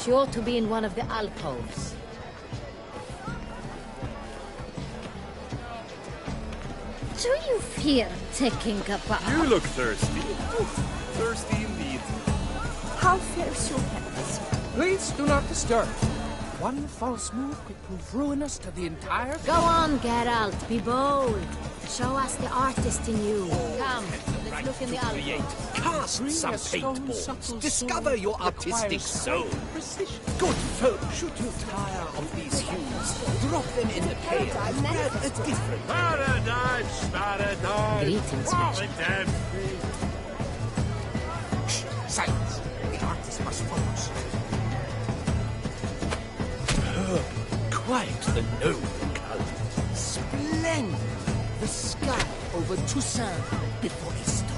She ought to be in one of the alcoves. Do you fear taking a bath? You look thirsty. Thirsty indeed. How fares your health? Please do not disturb. One false move could prove ruinous to the entire... Go on, Geralt, be bold. Show us the artist in you. Come, let's look in the alcove. Cast some paintballs. Discover your artistic soul. Precision. Good folk, should you tire of these hues, drop them in the pail and add a different... Paradise, paradise. Greetings, Richard. Silence. The artist must focus. Quite the noble color. Splendid. The sky over Toussaint before he stole.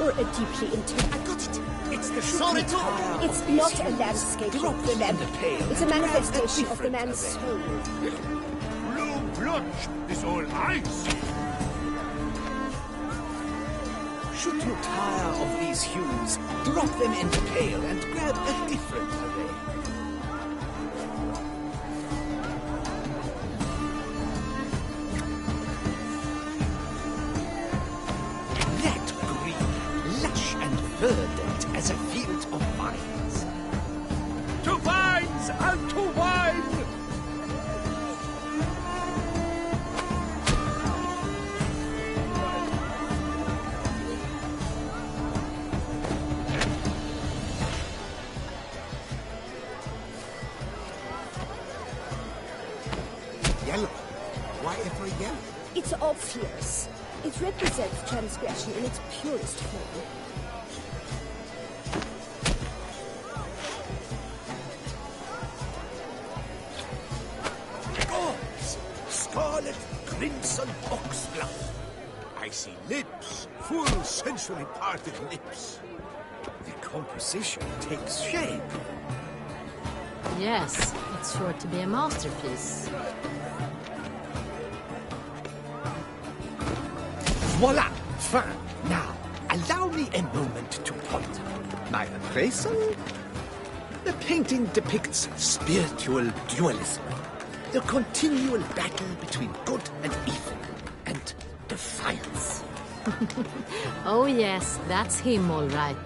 Or a deeply intent. I got got it. It's the Solitaire. It's not a landscape, remember. It's a manifestation of the man's soul. Blue blood is all I see. Should you tire of these hues, drop them into pale and grab a different array. That green, lush and verdant as a field of vines. To vines and to wine! Yellow. Why ever yellow? It's obvious. It represents transgression in its purest form. Gods! Scarlet crimson oxblood. I see lips, full sensually parted lips. The composition takes shape. Yes, it's sure to be a masterpiece. Voila! Fine. Now, allow me a moment to point. My appraisal? The painting depicts spiritual dualism. The continual battle between good and evil. And defiance. Oh yes, that's him all right.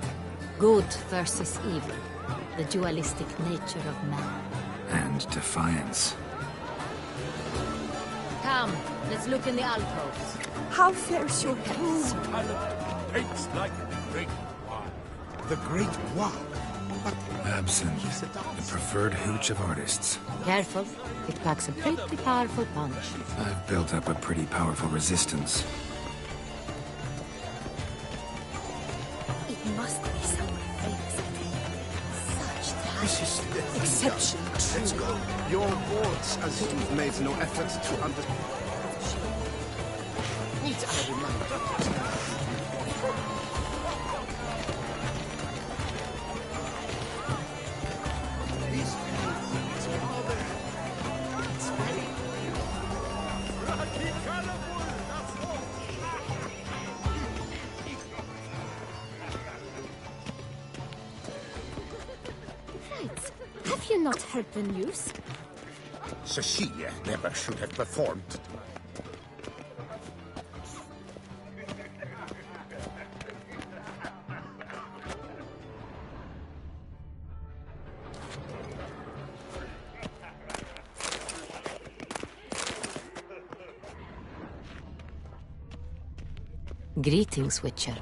Good versus evil. The dualistic nature of man. And defiance. Come, let's look in the alcoves. How fares your health? Talent paints like great wine. The Great Wall. Absinthe. The preferred hooch of artists. Careful, it packs a pretty powerful punch. I've built up a pretty powerful resistance. It must be somewhere famous, I think. Such talent. This is Exceptional. Let's go. Your words as you've made no effort to understand. Need I remind you? Right. Have you not heard the news? Cecilia never should have performed. Greetings, Witcher.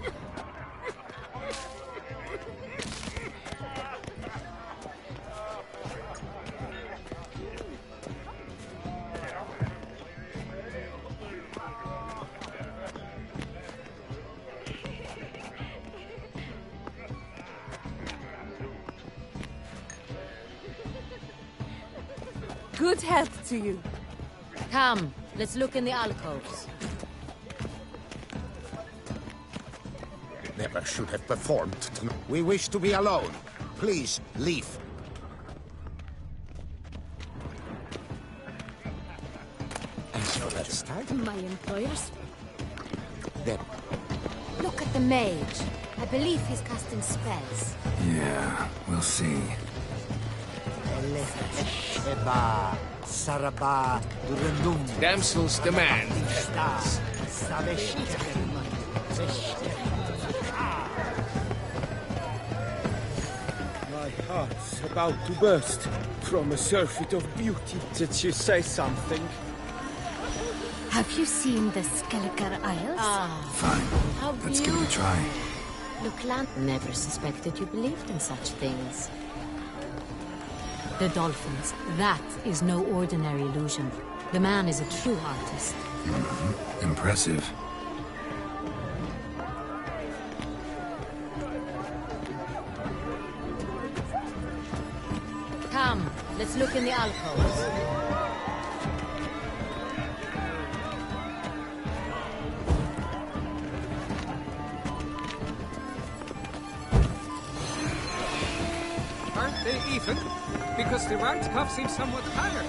Good health to you. Come, let's look in the alcoves. Never should have performed. We wish to be alone. Please, leave. As for that style, My employers? then Look at the mage. I believe he's casting spells. Yeah, we'll see. Damsels demand. My heart's about to burst from a surfeit of beauty. Did you say something? Have you seen the Skelliger Isles? Fine. How Let's give it a try. Look, never suspected you believed in such things. The dolphins, that is no ordinary illusion. The man is a true artist. Impressive. Come, let's look in the alcoves. Ethan, because the right cuff seems somewhat tired.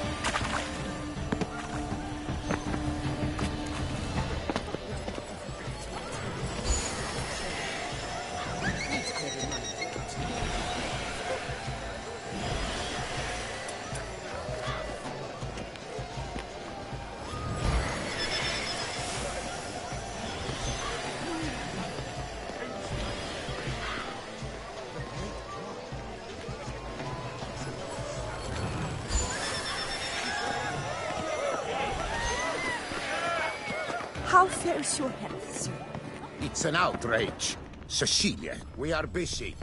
How fares your health, sir? It's an outrage. Cecilia, we are busy.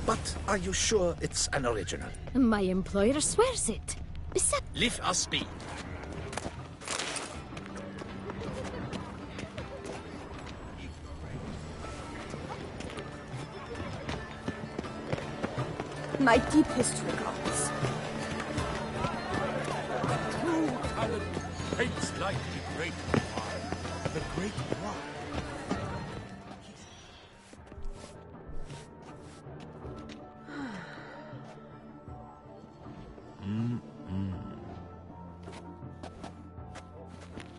But are you sure it's an original? My employer swears it. Besides, Lift our speed. my deepest regards. True talent paints like the great wine. The great wine.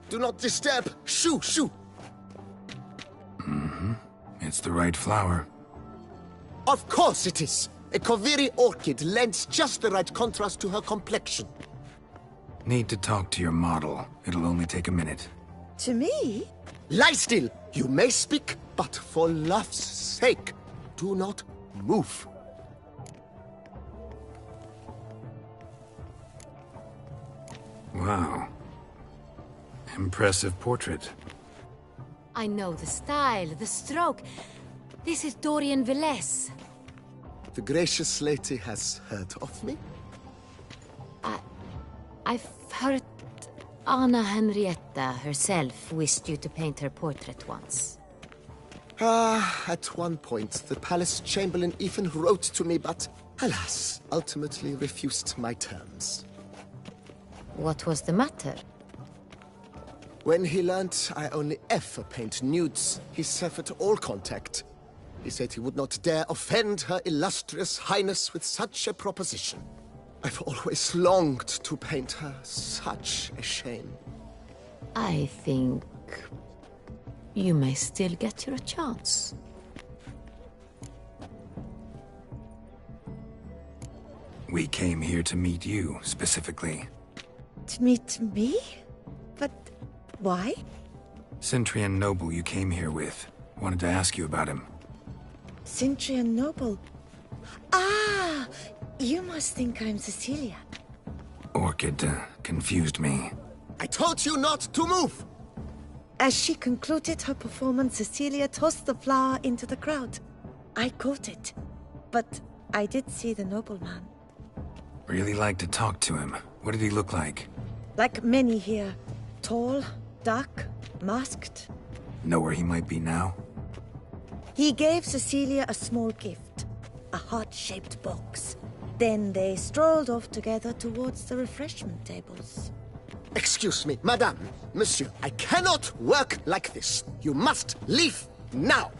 Do not disturb! Shoo, shoo! It's the right flower. Of course it is! A Koviri orchid lends just the right contrast to her complexion. Need to talk to your model. It'll only take a minute. To me? Lie still! You may speak, but for love's sake, do not move. Wow. Impressive portrait. I know the style, the stroke. This is Dorian Velez. The gracious lady has heard of me? I've heard Anna Henrietta herself wished you to paint her portrait once. At one point, the palace chamberlain even wrote to me, but alas, ultimately refused my terms. What was the matter? When he learned I only ever paint nudes, he severed all contact. He said he would not dare offend her illustrious highness with such a proposition. I've always longed to paint her. Such a shame. I think you may still get your chance. We came here to meet you, specifically. To meet me? But why? Centrian noble you came here with. Wanted to ask you about him. Centrian noble. Ah! You must think I'm Cecilia. Orchid confused me. I told you not to move! As she concluded her performance, Cecilia tossed the flower into the crowd. I caught it, but I did see the nobleman. Really like to talk to him. What did he look like? Like many here. Tall, dark, masked. Know where he might be now? He gave Cecilia a small gift, a heart-shaped box. Then they strolled off together towards the refreshment tables. Excuse me, madame, monsieur, I cannot work like this. You must leave now.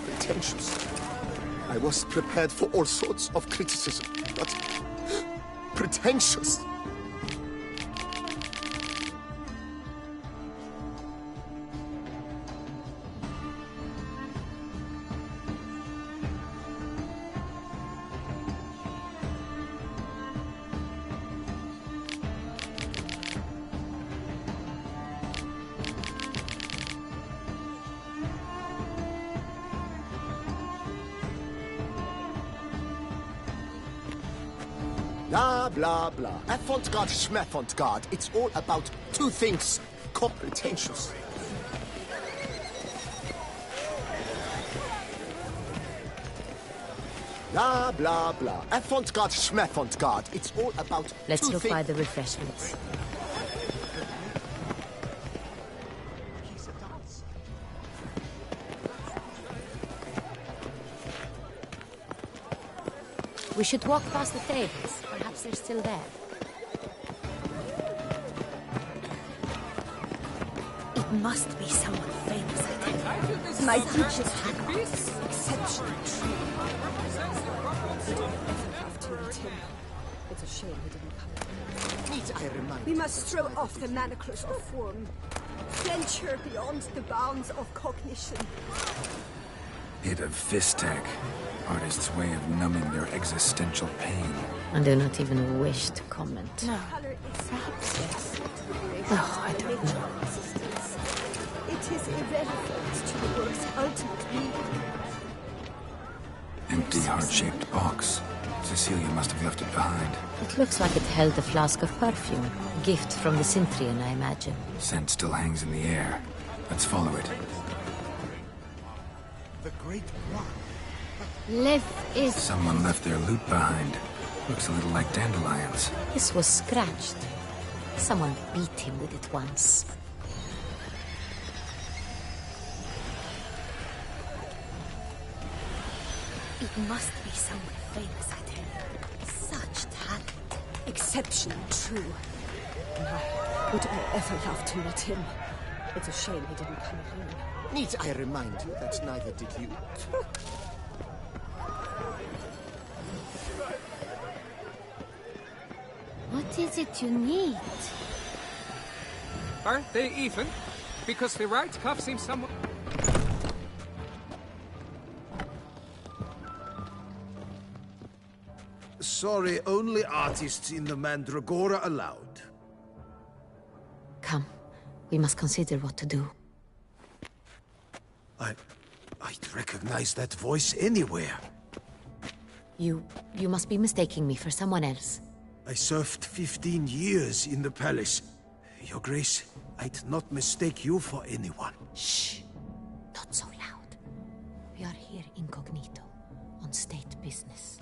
Pretentious. I was prepared for all sorts of criticism, but pretentious. Blah, blah, blah. Avant-garde, schmavant-garde. It's all about two things. Pretentious. Blah, blah, blah. Avant-garde, schmavant-garde. It's all about Let's two look things. by the refreshments. We should walk past the tables. Perhaps they're still there. It must be someone famous, I think. My teacher's hand is exceptional. It's a shame he didn't come. Need I remind We must throw off the manacles of form. Clench her beyond the bounds of cognition. Hit of Fistek. Artist's way of numbing their existential pain. I do not even wish to comment. No. Color is perhaps yes. Oh, I don't know. It is irrelevant to the work's ultimate meaning. Empty, heart-shaped box. Cecilia must have left it behind. It looks like it held a flask of perfume. A gift from the Synthrian, I imagine. Scent still hangs in the air. Let's follow it. the great one. Lev is... Someone left their loot behind. Looks a little like dandelions. This was scratched. Someone beat him with it once. It must be someone famous, I tell you. Such talent. Exceptional, true. My, would I ever love to meet him? It's a shame he didn't come alone. Need I remind you that neither did you? What is it you need? Aren't they even? Because the right cuff seems somewhat... Sorry, only artists in the Mandragora allowed. Come, we must consider what to do. I'd recognize that voice anywhere. You must be mistaking me for someone else. I served 15 years in the palace. Your Grace, I'd not mistake you for anyone. Shh! Not so loud. We are here incognito, on state business.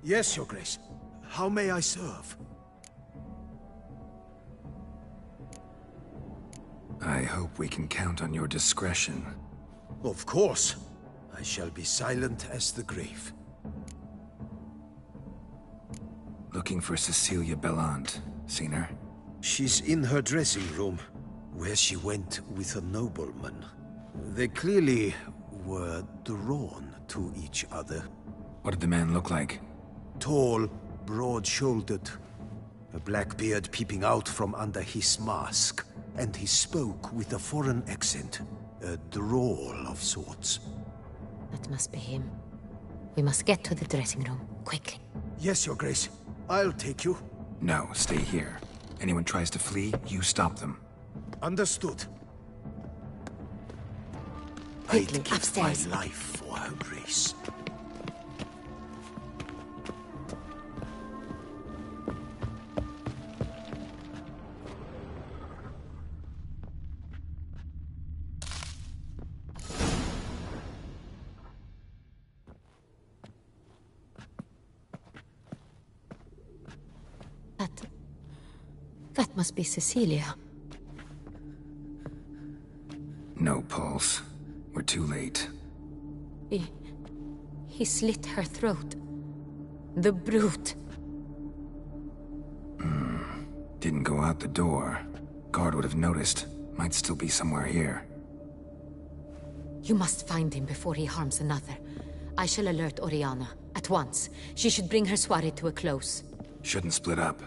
Yes, Your Grace. How may I serve? I hope we can count on your discretion. Of course. I shall be silent as the grave. Looking for Cecilia Bellant. Seen her? She's in her dressing room, where she went with a nobleman. They clearly were drawn to each other. What did the man look like? Tall, broad-shouldered, a black beard peeping out from under his mask, and he spoke with a foreign accent, a drawl of sorts. That must be him. We must get to the dressing room, quickly. Yes, Your Grace. I'll take you. No, stay here. Anyone tries to flee, you stop them. Understood. Quickly, I'd give upstairs. my life for her Grace. That must be Cecilia. No pulse. We're too late. He slit her throat. The brute. Didn't go out the door. Guard would have noticed. Might still be somewhere here. You must find him before he harms another. I shall alert Oriana. At once. She should bring her soirée to a close. Shouldn't split up.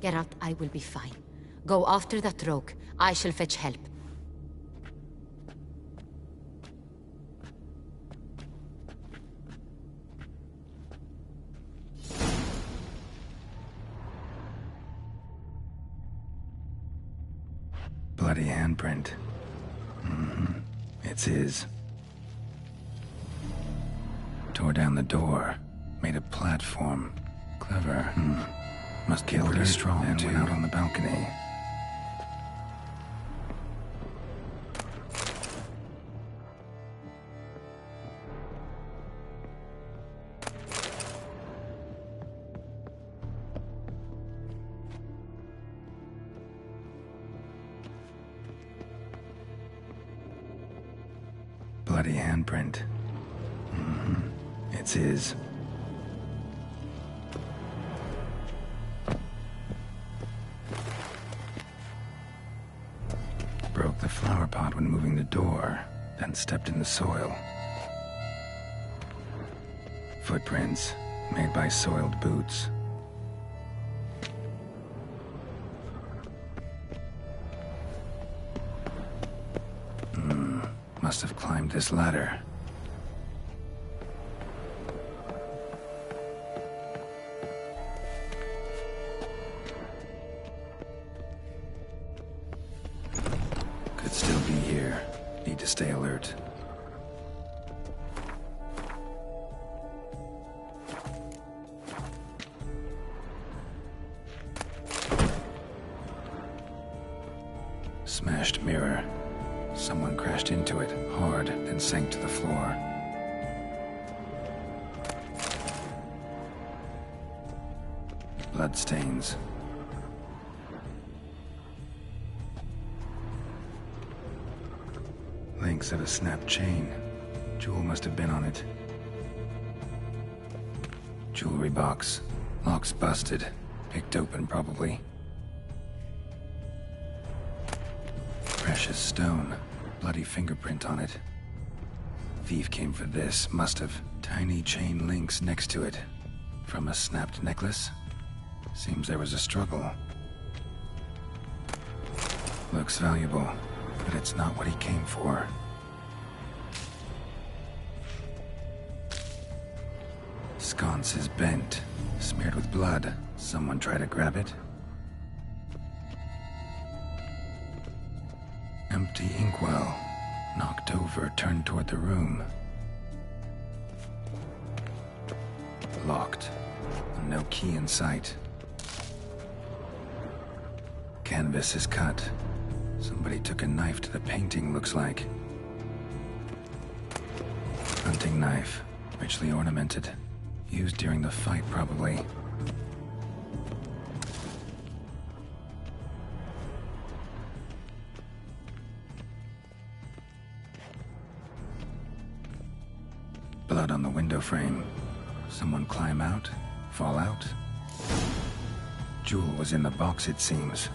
Get out, I will be fine. Go after that rogue. I shall fetch help. Bloody handprint. It's his. Tore down the door. Made a platform. Clever. Must kill her strong and went out on the balcony. Bloody handprint. It's his. out when moving the door, then stepped in the soil. Footprints, made by soiled boots. Must have climbed this ladder. Could still be here. Need to stay alert. Smashed mirror. Someone crashed into it, hard, then sank to the floor. Bloodstains. Links of a snapped chain. Jewel must have been on it. Jewelry box. Lock's busted. Picked open, probably. Precious stone. Bloody fingerprint on it. Thief came for this, must have. Tiny chain links next to it. From a snapped necklace? Seems there was a struggle. Looks valuable, but it's not what he came for. Sconce is bent, smeared with blood. Someone try to grab it? Empty inkwell. Knocked over, turned toward the room. Locked. No key in sight. Canvas is cut. Somebody took a knife to the painting, looks like. Hunting knife. Richly ornamented. Used during the fight, probably. Blood on the window frame. Someone climb out? Fall out? Jewel was in the box, it seems.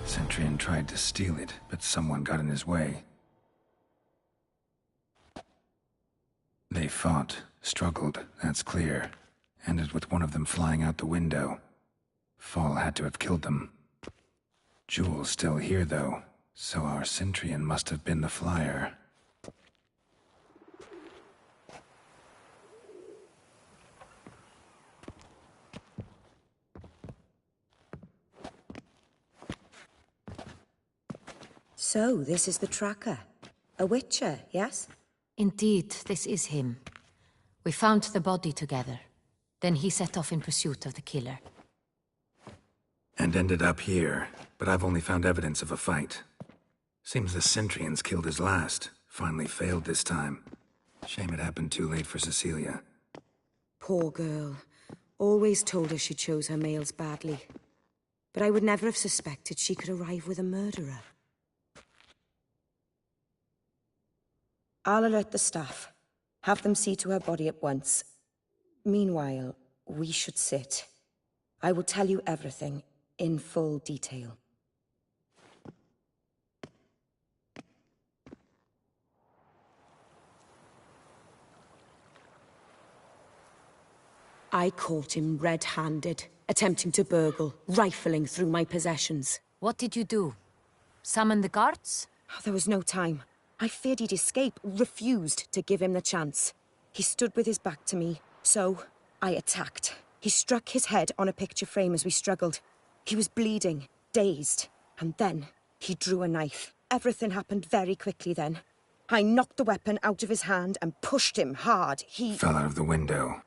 Centurion tried to steal it, but someone got in his way. They fought, struggled, that's clear. Ended with one of them flying out the window. Fall had to have killed them. Jewel's still here, though, so our Centurion must have been the flyer. So, this is the tracker. A witcher, yes? Indeed, this is him. We found the body together. Then he set off in pursuit of the killer. And ended up here, but I've only found evidence of a fight. Seems the Centurions killed his last. Finally failed this time. Shame it happened too late for Cecilia. Poor girl. Always told her she chose her males badly. But I would never have suspected she could arrive with a murderer. I'll alert the staff. Have them see to her body at once. Meanwhile, we should sit. I will tell you everything, in full detail. I caught him red-handed, attempting to burgle, rifling through my possessions. What did you do? Summon the guards? There was no time. I feared he'd escape, refused to give him the chance. He stood with his back to me, so I attacked. He struck his head on a picture frame as we struggled. He was bleeding, dazed, and then he drew a knife. Everything happened very quickly then. I knocked the weapon out of his hand and pushed him hard. He fell out of the window.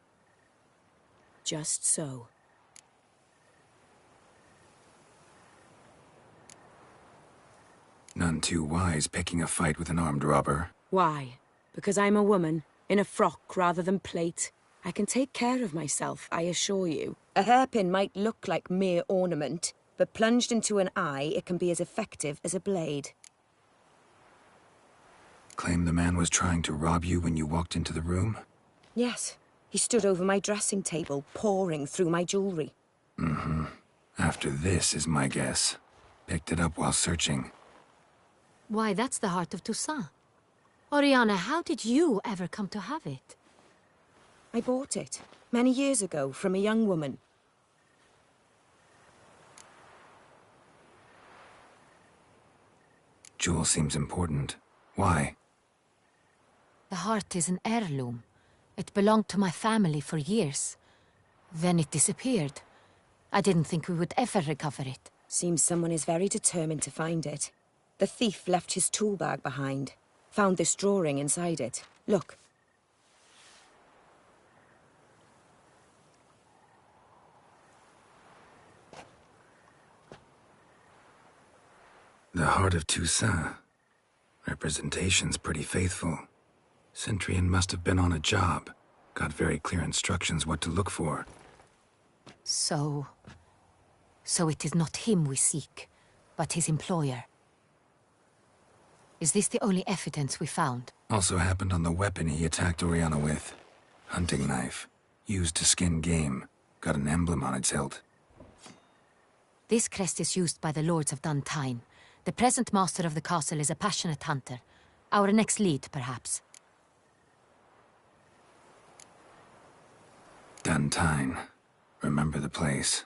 Just so. None too wise picking a fight with an armed robber. Why? Because I'm a woman, in a frock rather than plate. I can take care of myself, I assure you. A hairpin might look like mere ornament, but plunged into an eye, it can be as effective as a blade. Claim the man was trying to rob you when you walked into the room? Yes. He stood over my dressing table, pouring through my jewelry. Mm-hmm. After this is my guess. Picked it up while searching. Why, that's the heart of Toussaint. Oriana, how did you ever come to have it? I bought it, many years ago, from a young woman. Jewel seems important. Why? The heart is an heirloom. It belonged to my family for years. Then it disappeared. I didn't think we would ever recover it. Seems someone is very determined to find it. The thief left his tool bag behind. Found this drawing inside it. Look. The heart of Toussaint. Representation's pretty faithful. Centurion must have been on a job. Got very clear instructions what to look for. So it is not him we seek, but his employer. Is this the only evidence we found? Also happened on the weapon he attacked Oriana with. Hunting knife. Used to skin game. Got an emblem on its hilt. This crest is used by the Lords of Duntine. The present master of the castle is a passionate hunter. Our next lead, perhaps. Duntine. Remember the place.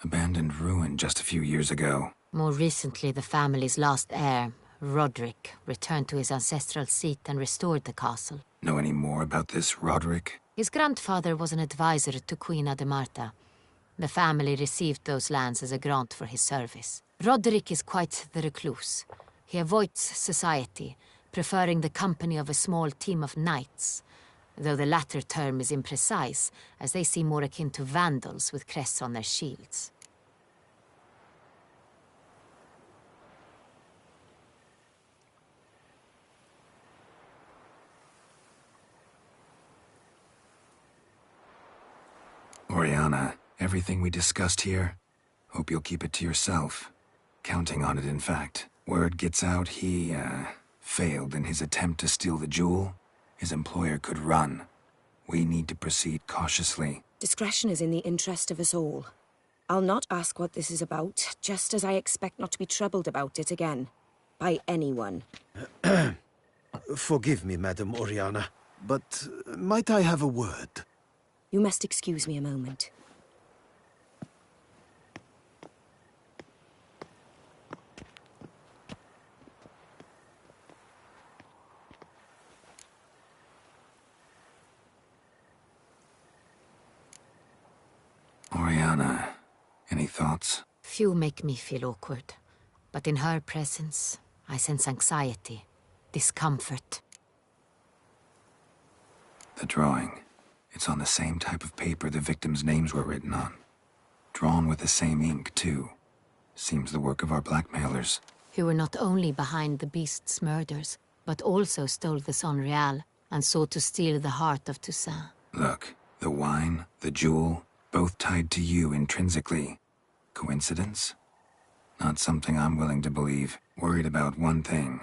Abandoned ruin just a few years ago. More recently, the family's last heir, Roderick, returned to his ancestral seat and restored the castle. Know any more about this Roderick? His grandfather was an advisor to Queen Ademarta. The family received those lands as a grant for his service. Roderick is quite the recluse. He avoids society, preferring the company of a small team of knights, though the latter term is imprecise, as they seem more akin to vandals with crests on their shields. Oriana, everything we discussed here, hope you'll keep it to yourself. Counting on it, in fact. Word gets out he, failed in his attempt to steal the jewel. His employer could run. We need to proceed cautiously. Discretion is in the interest of us all. I'll not ask what this is about, just as I expect not to be troubled about it again. By anyone. Forgive me, Madam Oriana, but might I have a word? You must excuse me a moment. Oriana, any thoughts? Few make me feel awkward, but in her presence, I sense anxiety, discomfort. The drawing. It's on the same type of paper the victims' names were written on. Drawn with the same ink, too. Seems the work of our blackmailers. Who were not only behind the beast's murders, but also stole the Son Real and sought to steal the heart of Toussaint. Look, the wine, the jewel, both tied to you intrinsically. Coincidence? Not something I'm willing to believe. Worried about one thing.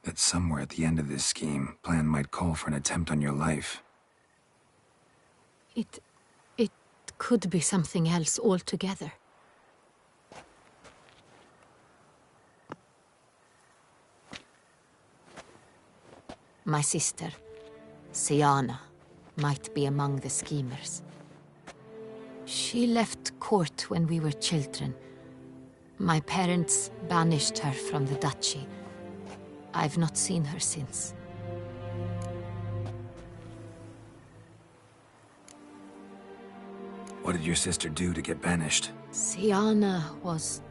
That somewhere at the end of this scheme, plan might call for an attempt on your life. It could be something else altogether. My sister, Siana, might be among the schemers. She left court when we were children. My parents banished her from the duchy. I've not seen her since. What did your sister do to get banished? Siana was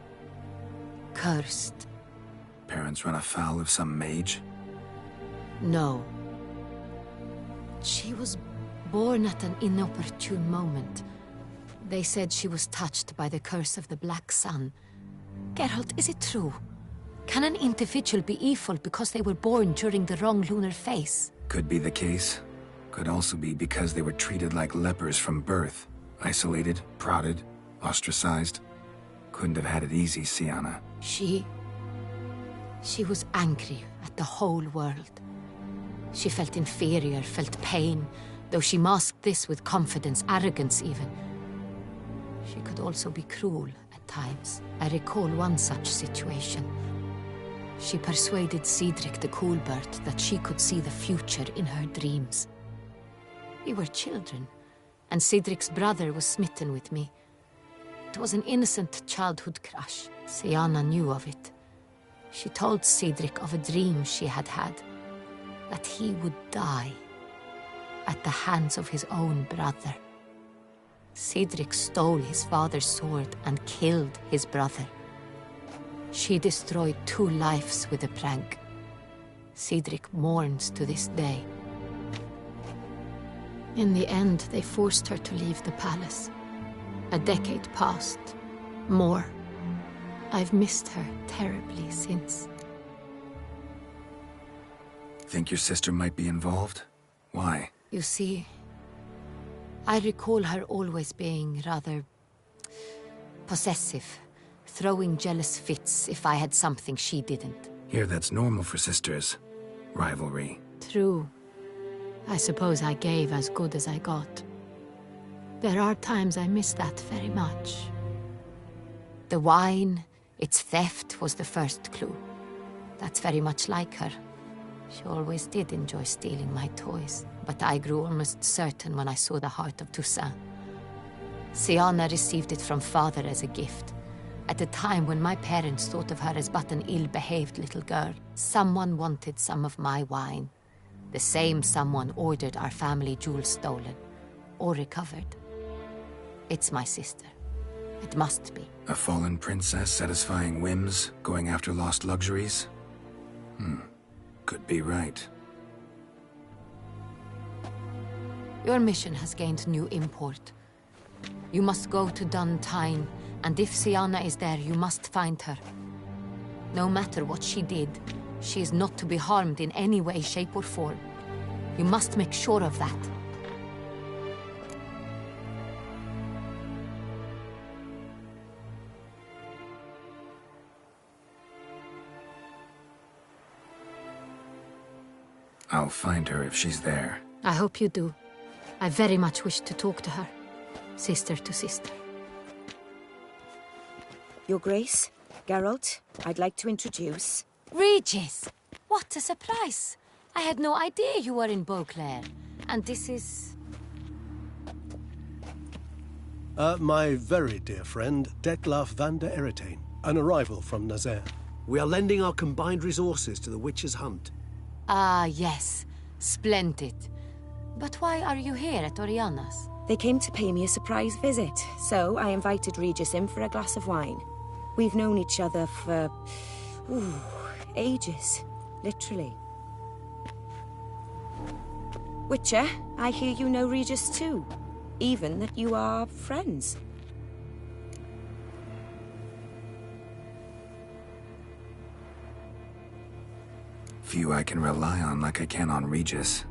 cursed. Parents run afoul of some mage? No. She was born at an inopportune moment. They said she was touched by the curse of the Black Sun. Geralt, is it true? Can an individual be evil because they were born during the wrong lunar phase? Could be the case. Could also be because they were treated like lepers from birth. Isolated, prodded, ostracized. Couldn't have had it easy, Siana. She was angry at the whole world. She felt inferior, felt pain, though she masked this with confidence, arrogance even. She could also be cruel at times. I recall one such situation. She persuaded Cedric the Coolbird that she could see the future in her dreams. We were children, and Cedric's brother was smitten with me. It was an innocent childhood crush. Sienna knew of it. She told Cedric of a dream she had had, that he would die at the hands of his own brother. Cedric stole his father's sword and killed his brother. She destroyed 2 lives with a prank. Cedric mourns to this day. In the end, they forced her to leave the palace. A decade passed. More. I've missed her terribly since. Think your sister might be involved? Why? You see, I recall her always being rather possessive, throwing jealous fits if I had something she didn't. Here, that's normal for sisters. Rivalry. True. I suppose I gave as good as I got. There are times I miss that very much. The wine, its theft, was the first clue. That's very much like her. She always did enjoy stealing my toys, but I grew almost certain when I saw the heart of Toussaint. Sienna received it from father as a gift. At a time when my parents thought of her as but an ill-behaved little girl, someone wanted some of my wine. The same someone ordered our family jewels stolen, or recovered. It's my sister. It must be. A fallen princess satisfying whims, going after lost luxuries? Could be right. Your mission has gained new import. You must go to Dun Tyne, and if Sienna is there, you must find her. No matter what she did, she is not to be harmed in any way, shape, or form. You must make sure of that. I'll find her if she's there. I hope you do. I very much wish to talk to her. Sister to sister. Your Grace, Geralt, I'd like to introduce... Regis! What a surprise! I had no idea you were in Beauclair. And this is... My very dear friend, Detlaf van der Eretain, an arrival from Nazaire. We are lending our combined resources to the Witch's Hunt. Ah, yes. Splendid. But why are you here at Oriana's? They came to pay me a surprise visit, so I invited Regis in for a glass of wine. We've known each other for... ages. Literally. Witcher, I hear you know Regis too. Even that you are friends. Few I can rely on like I can on Regis.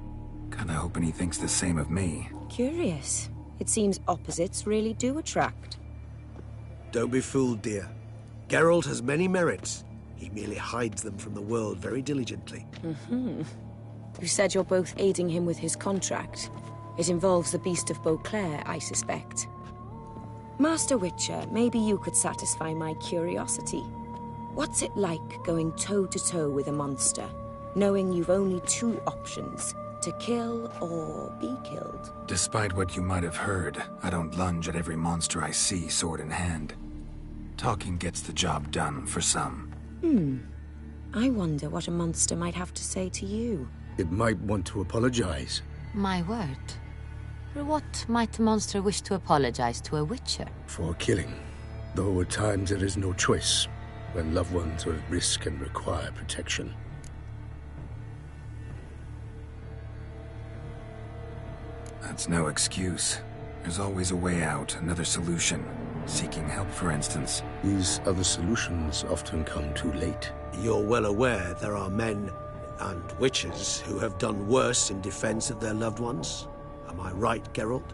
Kinda hoping he thinks the same of me. Curious. It seems opposites really do attract. Don't be fooled, dear. Geralt has many merits. He merely hides them from the world very diligently. You said you're both aiding him with his contract. It involves the Beast of Beauclair, I suspect. Master Witcher, maybe you could satisfy my curiosity. What's it like going toe-to-toe with a monster, knowing you've only 2 options, to kill or be killed? Despite what you might have heard, I don't lunge at every monster I see sword in hand. Talking gets the job done for some. I wonder what a monster might have to say to you. It might want to apologize. My word. For what might a monster wish to apologize to a witcher? For killing. Though at times there is no choice, when loved ones are at risk and require protection. That's no excuse. There's always a way out, another solution. Seeking help, for instance. These other solutions often come too late. You're well aware there are men and witches who have done worse in defense of their loved ones. Am I right, Geralt?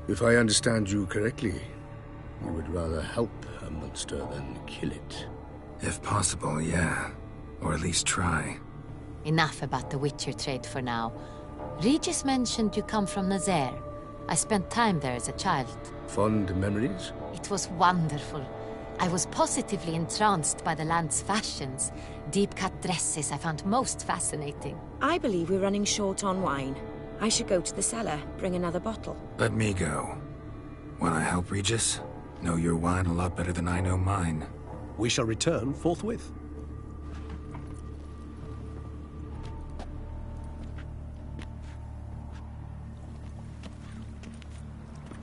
If I understand you correctly, you would rather help a monster than kill it. If possible, yeah. Or at least try. Enough about the witcher trade for now. Regis mentioned you come from Nazaire. I spent time there as a child. Fond memories? It was wonderful. I was positively entranced by the land's fashions. Deep-cut dresses I found most fascinating. I believe we're running short on wine. I should go to the cellar, bring another bottle. Let me go. Wanna help, Regis? Know your wine a lot better than I know mine. We shall return forthwith.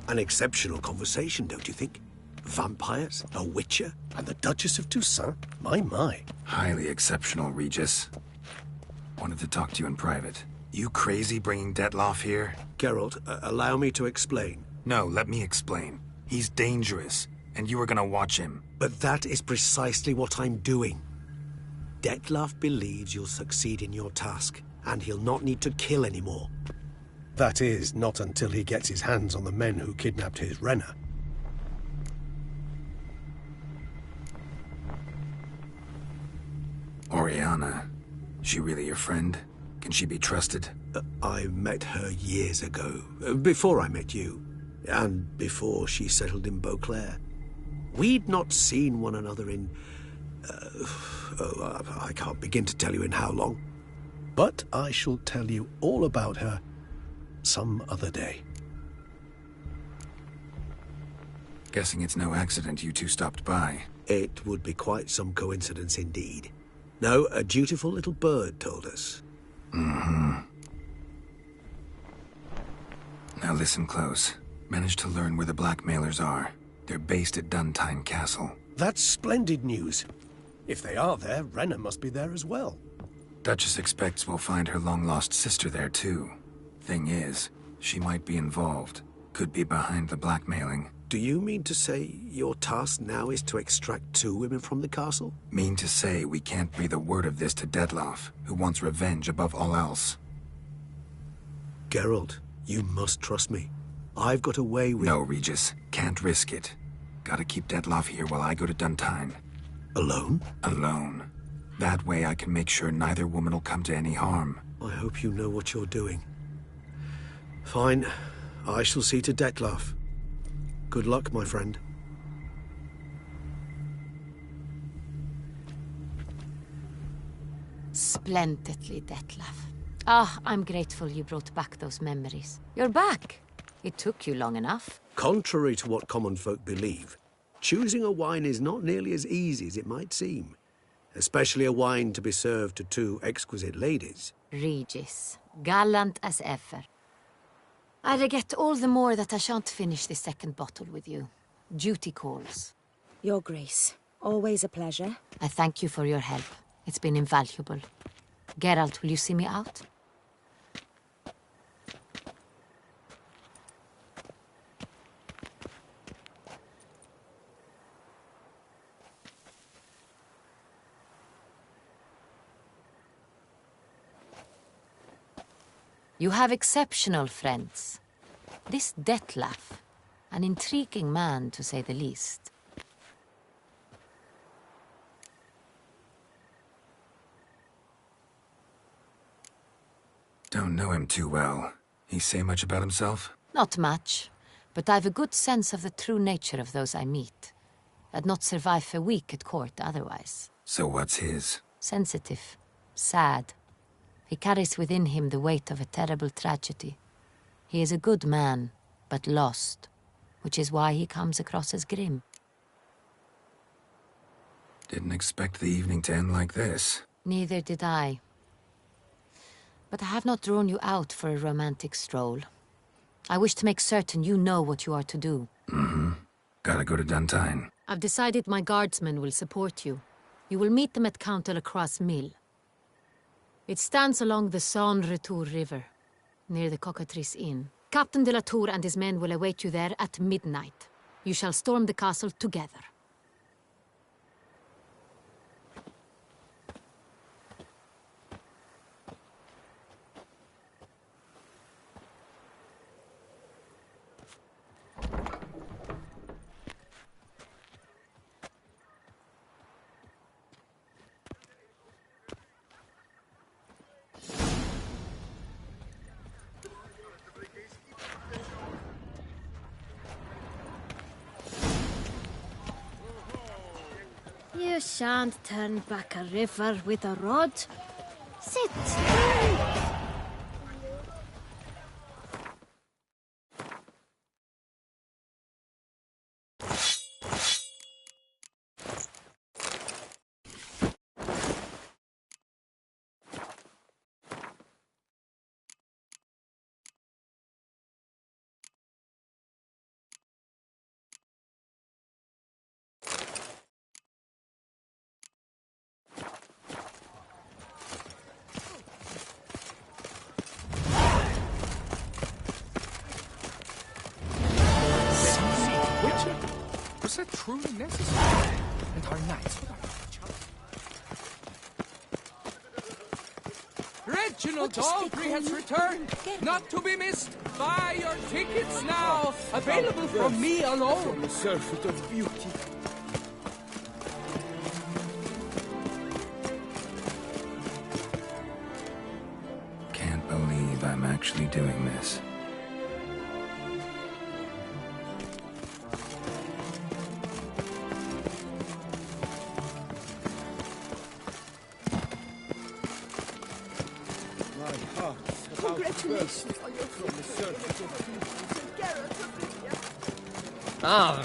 An exceptional conversation, don't you think? Vampires, a witcher, and the Duchess of Toussaint? My. Highly exceptional, Regis. Wanted to talk to you in private. You crazy bringing Detloff here? Geralt, allow me to explain. No, let me explain. He's dangerous, and you were gonna watch him. But that is precisely what I'm doing. Detloff believes you'll succeed in your task, and he'll not need to kill anymore. That is, not until he gets his hands on the men who kidnapped his Renna. Oriana, she really your friend? Can she be trusted? I met her years ago, before I met you, and before she settled in Beauclair. We'd not seen one another in... I can't begin to tell you in how long. But I shall tell you all about her some other day. Guessing it's no accident you two stopped by. It would be quite some coincidence indeed. No, a dutiful little bird told us. Mm-hmm. Now listen close. Managed to learn where the blackmailers are. They're based at Duntine Castle. That's splendid news. If they are there, Renna must be there as well. Duchess expects we'll find her long-lost sister there, too. Thing is, she might be involved. Could be behind the blackmailing. Do you mean to say your task now is to extract 2 women from the castle? Mean to say we can't breathe a word of this to Detloff, who wants revenge above all else. Geralt, you must trust me. I've got a way with... No, Regis. Can't risk it. Gotta keep Detloff here while I go to Duntine. Alone? Alone. That way I can make sure neither woman will come to any harm. I hope you know what you're doing. Fine. I shall see to Detloff. Good luck, my friend. Splendidly, Detlaff. Ah, I'm grateful you brought back those memories. You're back. It took you long enough. Contrary to what common folk believe, choosing a wine is not nearly as easy as it might seem. Especially a wine to be served to 2 exquisite ladies. Regis, gallant as ever. I regret all the more that I shan't finish the second bottle with you. Duty calls. Your Grace, always a pleasure. I thank you for your help. It's been invaluable. Geralt, will you see me out? You have exceptional friends. This Detlaff, an intriguing man to say the least. Don't know him too well. He say much about himself? Not much, but I've a good sense of the true nature of those I meet. I'd not survive a week at court otherwise. So what's his? Sensitive, sad. He carries within him the weight of a terrible tragedy. He is a good man, but lost, which is why he comes across as grim. Didn't expect the evening to end like this. Neither did I. But I have not drawn you out for a romantic stroll. I wish to make certain you know what you are to do. Mm-hmm. Gotta go to Duntine. I've decided my guardsmen will support you. You will meet them at Count Delacroix's mill. It stands along the Saône-Retour River, near the Cockatrice Inn. Captain de la Tour and his men will await you there at midnight. You shall storm the castle together. You shan't turn back a river with a rod. Sit. Was that truly necessary? And our knights without each other. Reginald Daltrey has returned, not to be missed. Buy your tickets now. Available from me alone. From a surfeit of beauty. Can't believe I'm actually doing this. Congratulations on your from the surfeit of beauty. Ah.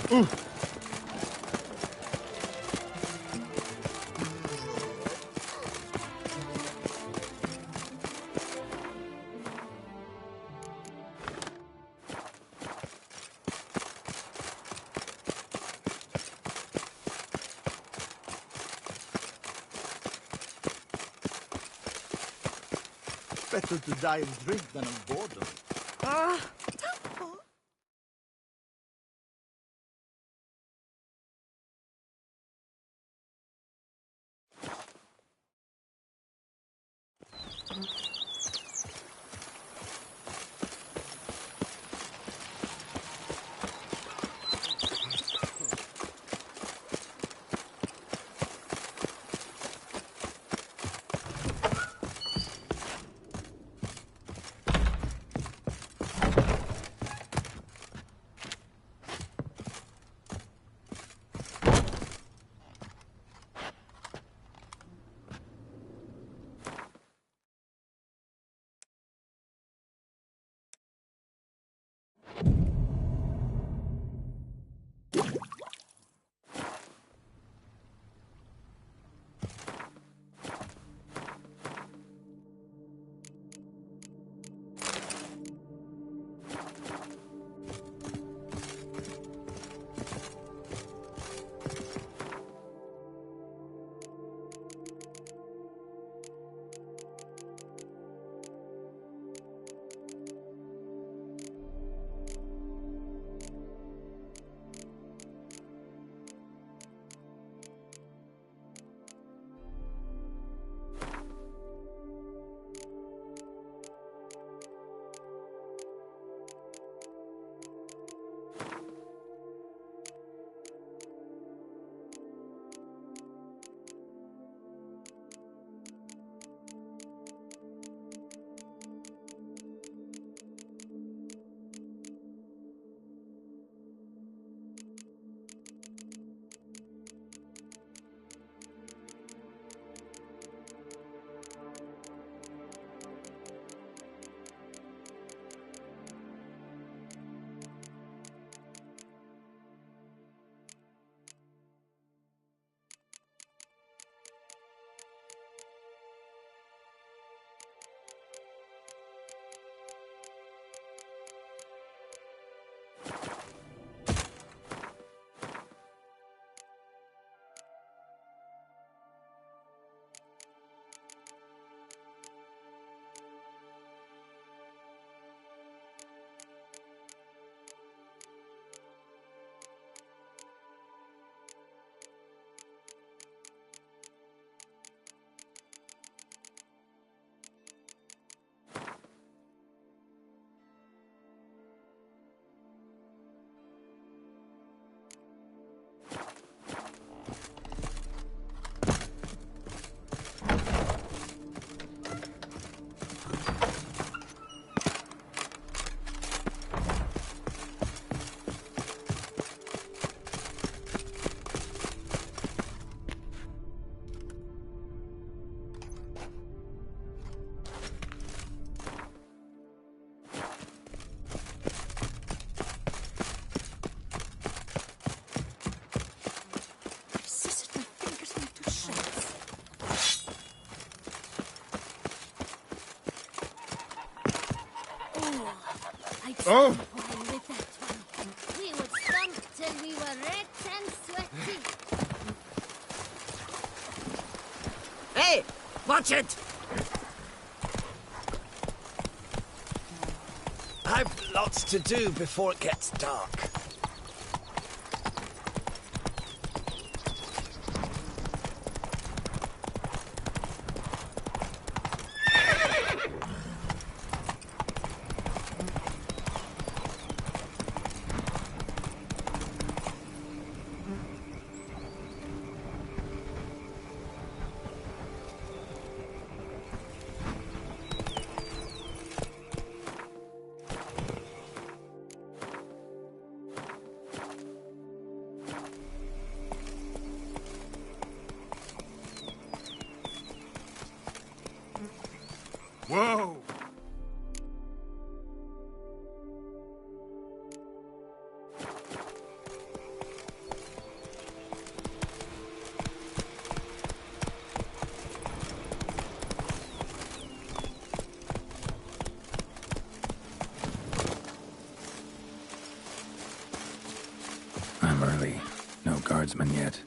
Better to die of drink than of boredom. Oh! With that one. We would stomp till we were red and sweaty. Hey! Watch it! I've lots to do before it gets dark. Whoa! I'm early. No guardsmen yet.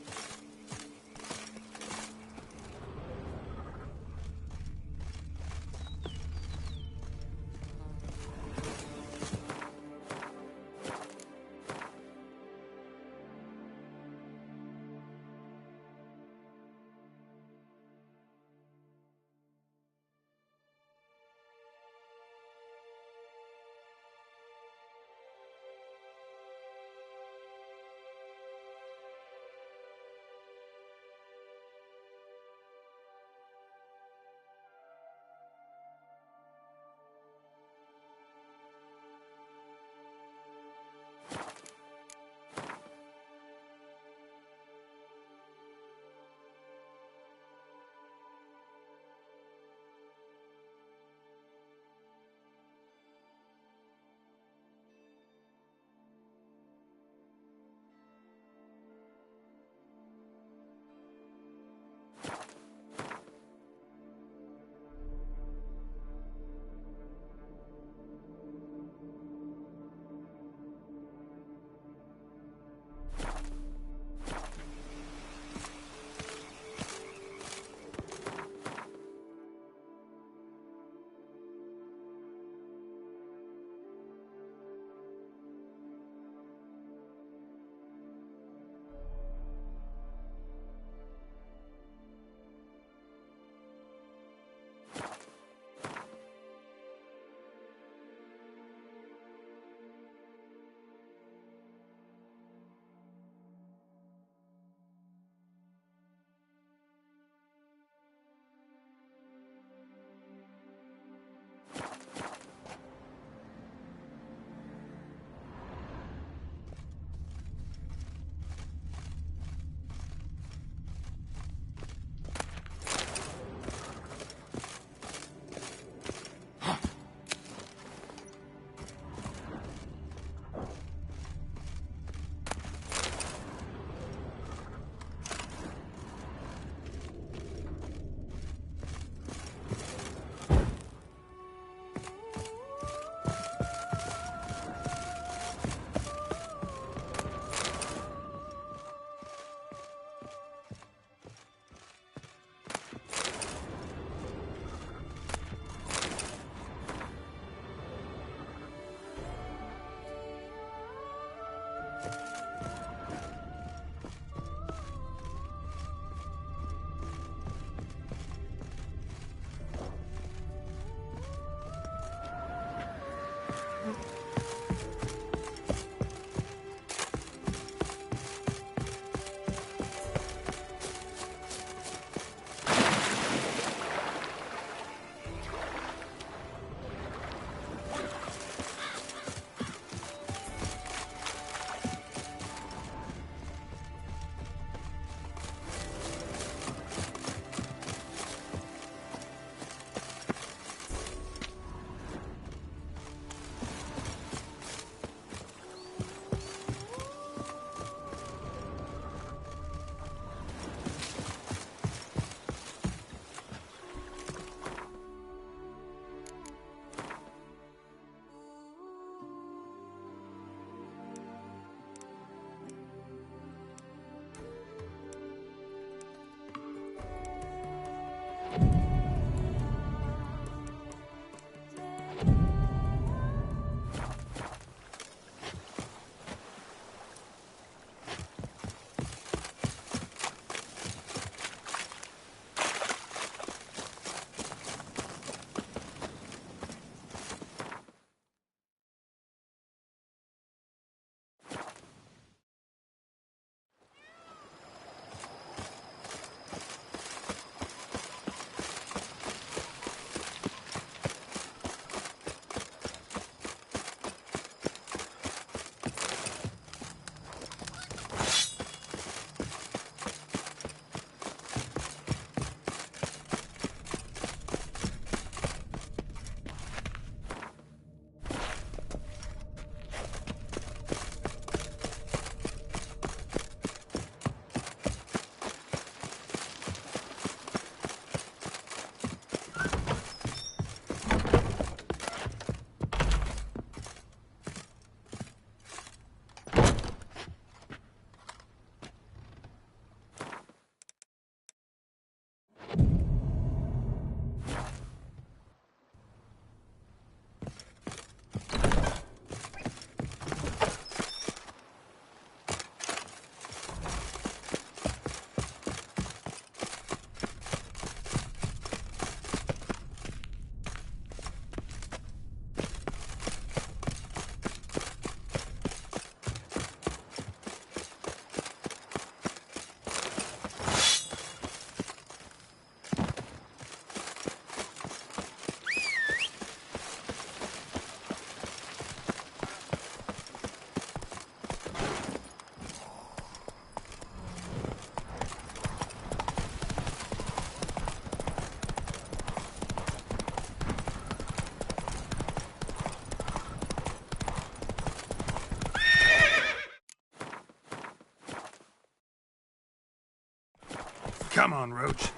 on, Roach.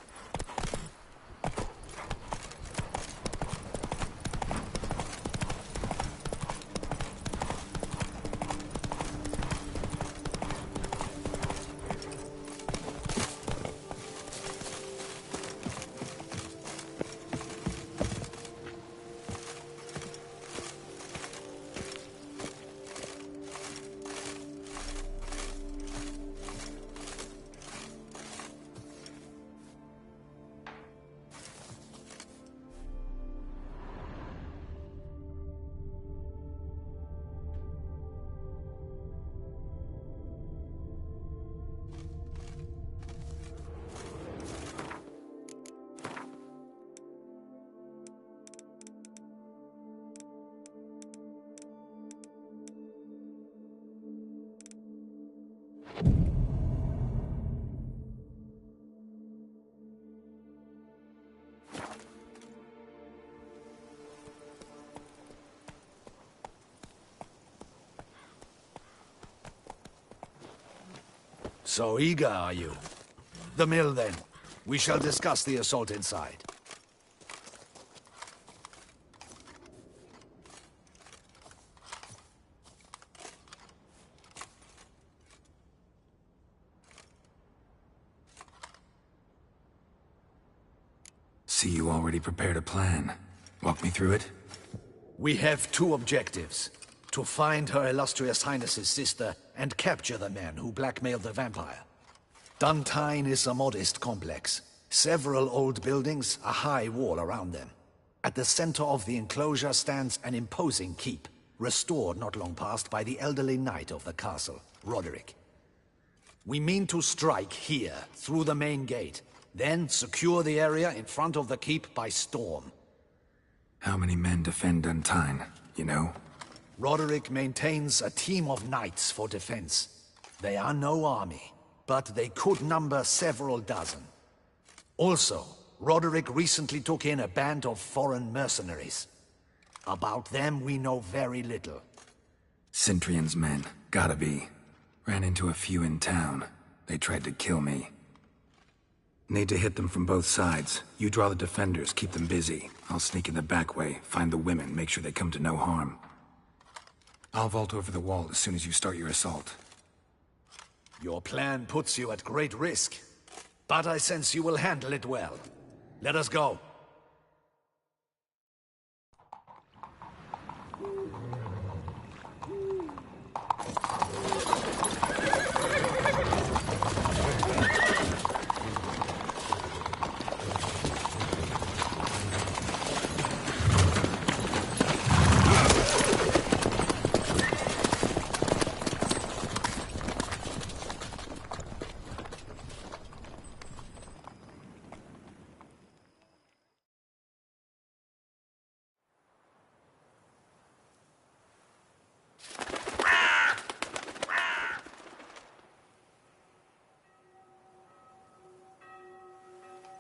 So eager, are you? The mill, then. We shall discuss the assault inside. See, you already prepared a plan. Walk me through it. We have two objectives. To find Her Illustrious Highness's sister and capture the men who blackmailed the vampire. Duntine is a modest complex. Several old buildings, a high wall around them. At the center of the enclosure stands an imposing keep, restored not long past by the elderly knight of the castle, Roderick. We mean to strike here, through the main gate, then secure the area in front of the keep by storm. How many men defend Duntine, you know? Roderick maintains a team of knights for defense. They are no army, but they could number several dozen. Also, Roderick recently took in a band of foreign mercenaries. About them we know very little. Cintrian's men, gotta be. Ran into a few in town. They tried to kill me. Need to hit them from both sides. You draw the defenders, keep them busy. I'll sneak in the back way, find the women, make sure they come to no harm. I'll vault over the wall as soon as you start your assault. Your plan puts you at great risk, but I sense you will handle it well. Let us go.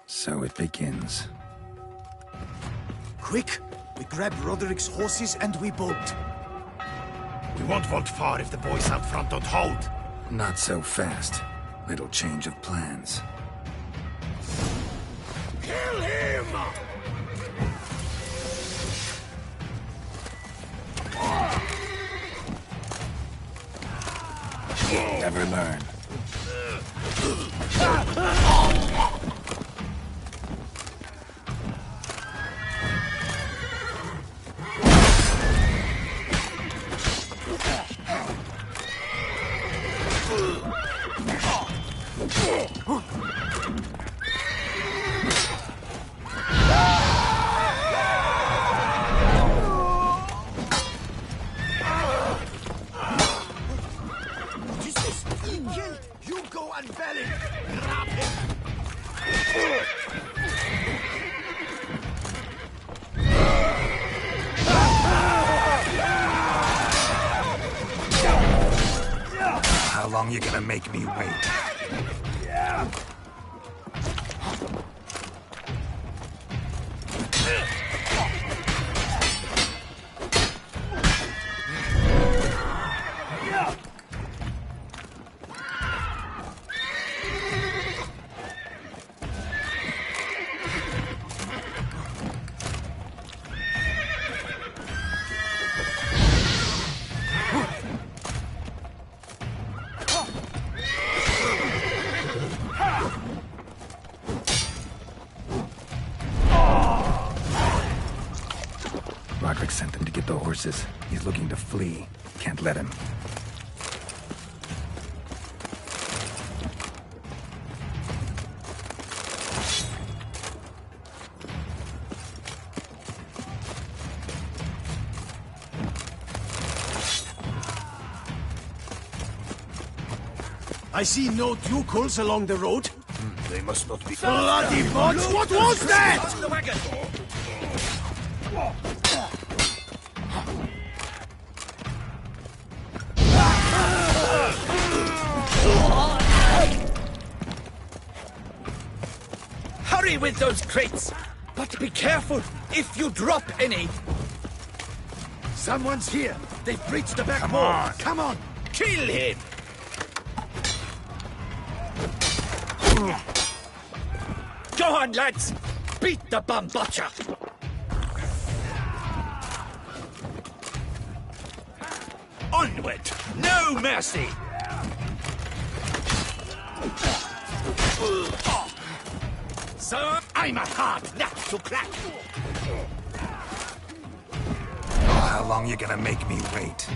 So it begins. Quick! We grab Roderick's horses and we bolt. We won't vault far if the boys out front don't hold. Not so fast. Little change of plans. Kill him! Never learn. How long you gonna make me wait? Roderick sent them to get the horses. He's looking to flee. Can't let him. I see no ducals along the road. They must not be... Bloody bots! What was that? The wagon! Hurry with those crates! But be careful if you drop any! Someone's here! They've breached the back wall! Come on! Kill him! Go on, lads! Beat the bum butcher! Onward! No mercy! So, I'm a hard nut to crack! Oh, how long you gonna make me wait?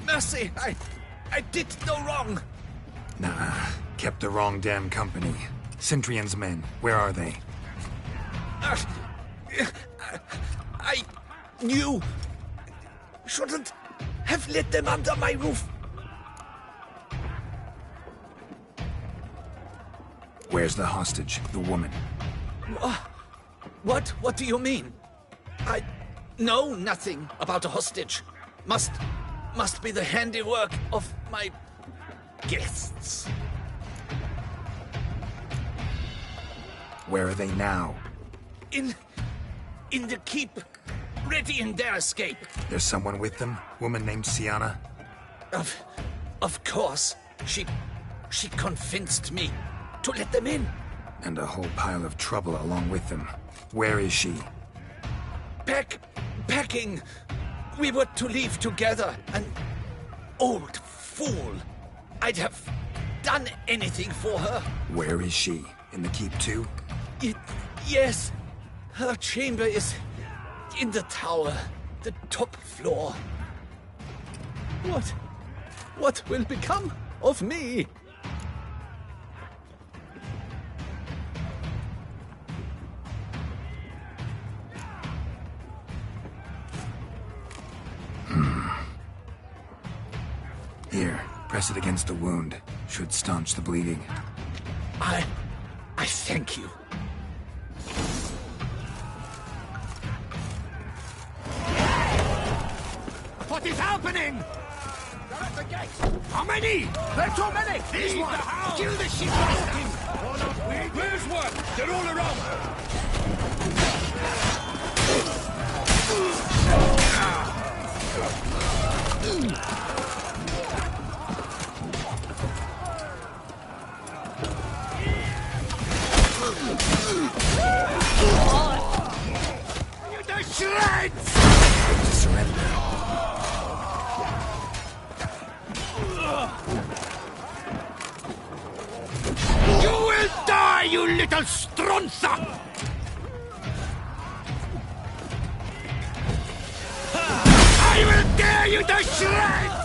Mercy! I did no wrong! Nah, kept the wrong damn company. Centrion's men, where are they? I knew... shouldn't have let them under my roof. Where's the hostage, the woman? What? What do you mean? I know nothing about a hostage. Must be the handiwork of my guests. Where are they now? In the keep, ready in their escape. There's someone with them? Woman named Sienna? Of course. She convinced me to let them in. And a whole pile of trouble along with them. Where is she? Packing. We were to leave together. An old fool. I'd have done anything for her. Where is she? In the keep too? Yes. Her chamber is in the tower. The top floor. What will become of me? Here, press it against the wound. Should staunch the bleeding. I thank you. What is happening? They're at the gate. How many? There are too many. This one. Kill the sheep. Where's one? They're all around. The shreds! Surrender. You will die, you little stronza! I will tear you to shreds!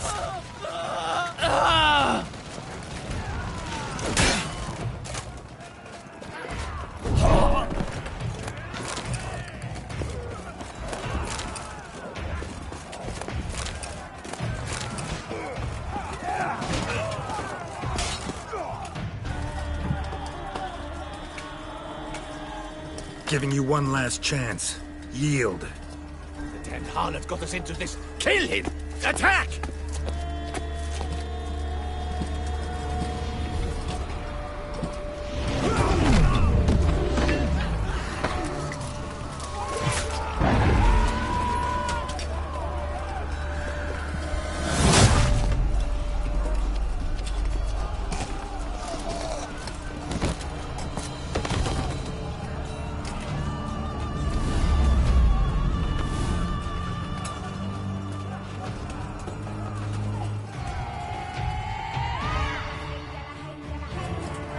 Giving you one last chance. Yield. The damned harlot got us into this. Kill him! Attack!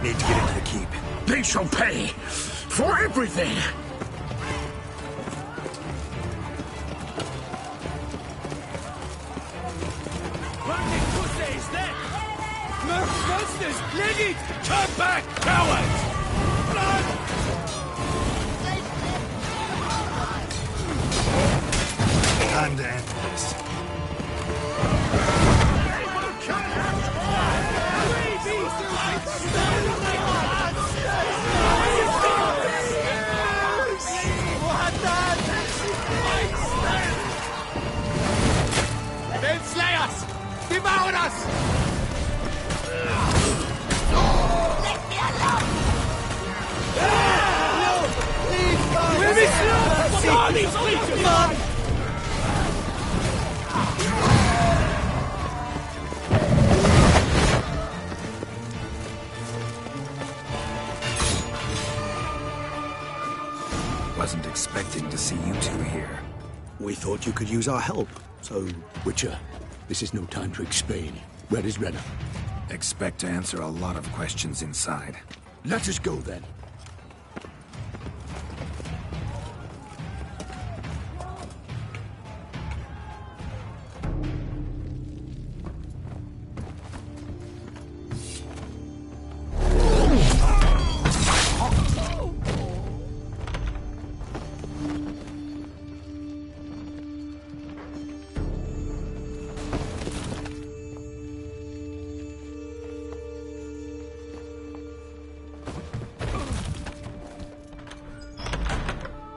Need to get into the keep. They shall pay for everything! Monsters! Lady! Turn back, cowards! Time to end this. They'll slay us! Devour us! Let me alone! No! Please, God! Let me slow! Come on, these creatures! Come on! Wasn't expecting to see you two here. We thought you could use our help, so... Witcher, this is no time to explain. Where is Renna? Expect to answer a lot of questions inside. Let us go then.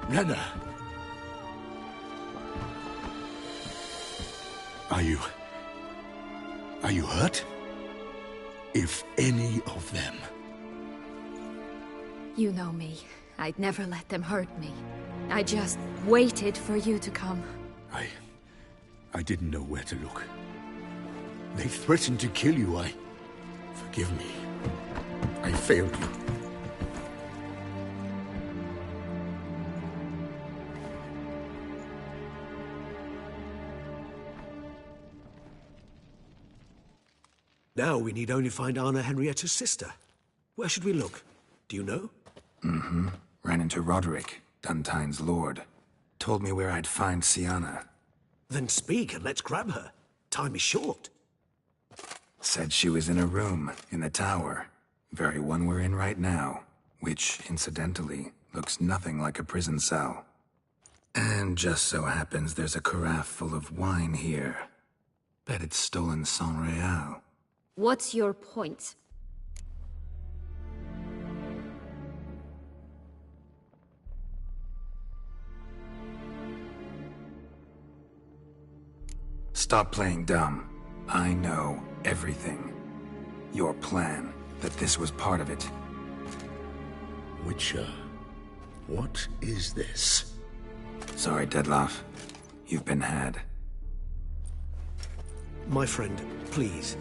Renna! Are you hurt? If any of them... You know me. I'd never let them hurt me. I just waited for you to come. I didn't know where to look. They threatened to kill you. Forgive me. I failed you. Now we need only find Anna Henrietta's sister. Where should we look? Do you know? Mm-hmm. Ran into Roderick, Duntine's lord. Told me where I'd find Sienna. Then speak and let's grab her. Time is short. Said she was in a room in the tower. Very one we're in right now. Which, incidentally, looks nothing like a prison cell. And just so happens there's a carafe full of wine here. Bet it's stolen San Real. What's your point? Stop playing dumb. I know everything. Your plan, that this was part of it. Witcher, what is this? Sorry, Dettlaff. You've been had. My friend, please.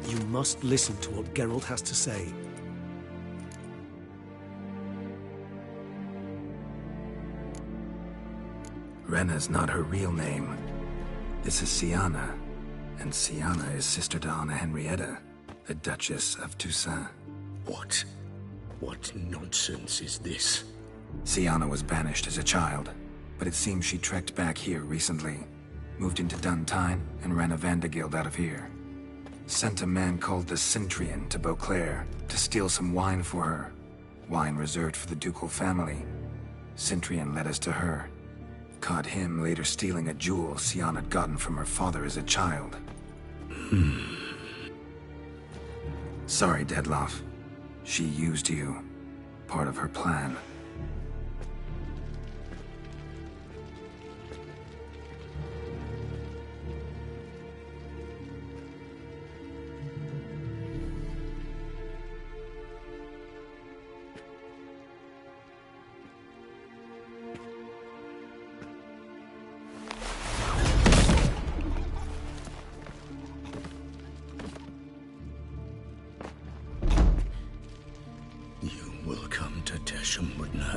You must listen to what Geralt has to say. Renna's not her real name. This is Sienna. And Sienna is sister to Anna Henrietta, the Duchess of Toussaint. What? What nonsense is this? Sienna was banished as a child, but it seems she trekked back here recently. Moved into Duntine and ran a Vanderguild out of here. Sent a man called the Centrian to Beauclair to steal some wine for her. Wine reserved for the ducal family. Centrian led us to her. Caught him later stealing a jewel Sian had gotten from her father as a child. Sorry, Dettlaff. She used you. Part of her plan.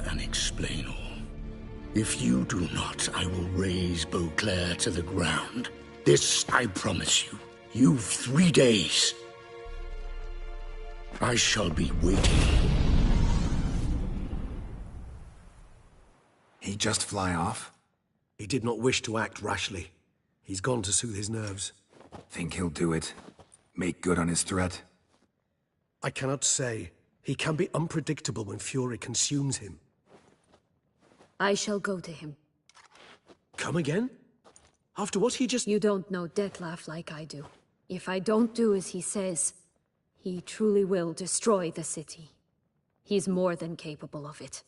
And explain all. If you do not, I will raze Beauclair to the ground. This I promise you. You've 3 days. I shall be waiting. He just fly off? He did not wish to act rashly. He's gone to soothe his nerves. Think he'll do it? Make good on his threat? I cannot say. He can be unpredictable when fury consumes him. I shall go to him. Come again? After what he just... You don't know Dettlaff like I do. If I don't do as he says, he truly will destroy the city. He's more than capable of it.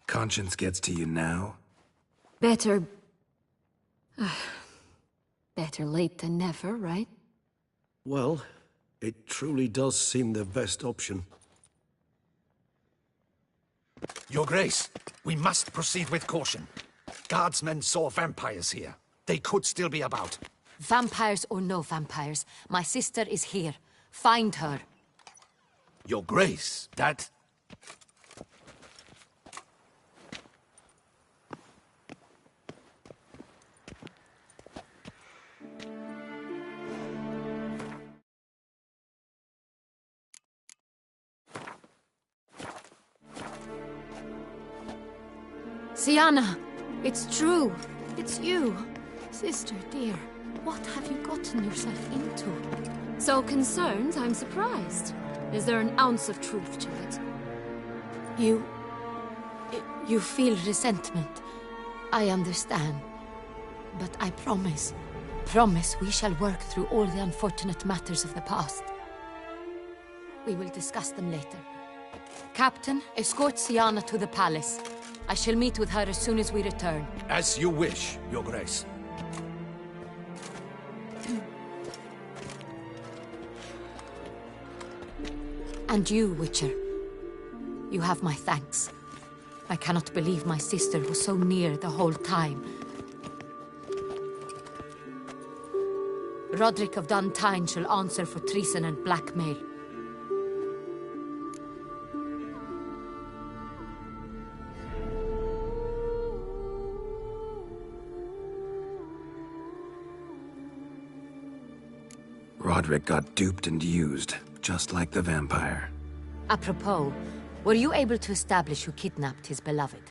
Conscience gets to you now? Better... better late than never, right? Well, it truly does seem the best option. Your Grace, we must proceed with caution. Guardsmen saw vampires here. They could still be about. Vampires or no vampires, my sister is here. Find her. Your Grace, that... Siana, it's true. It's you. Sister, dear, what have you gotten yourself into? So concerned, I'm surprised. Is there an ounce of truth to it? You feel resentment. I understand. But I promise we shall work through all the unfortunate matters of the past. We will discuss them later. Captain, escort Siana to the palace. I shall meet with her as soon as we return. As you wish, Your Grace. And you, Witcher. You have my thanks. I cannot believe my sister was so near the whole time. Roderick of Duntine shall answer for treason and blackmail. Roderick got duped and used, just like the vampire. Apropos, were you able to establish who kidnapped his beloved?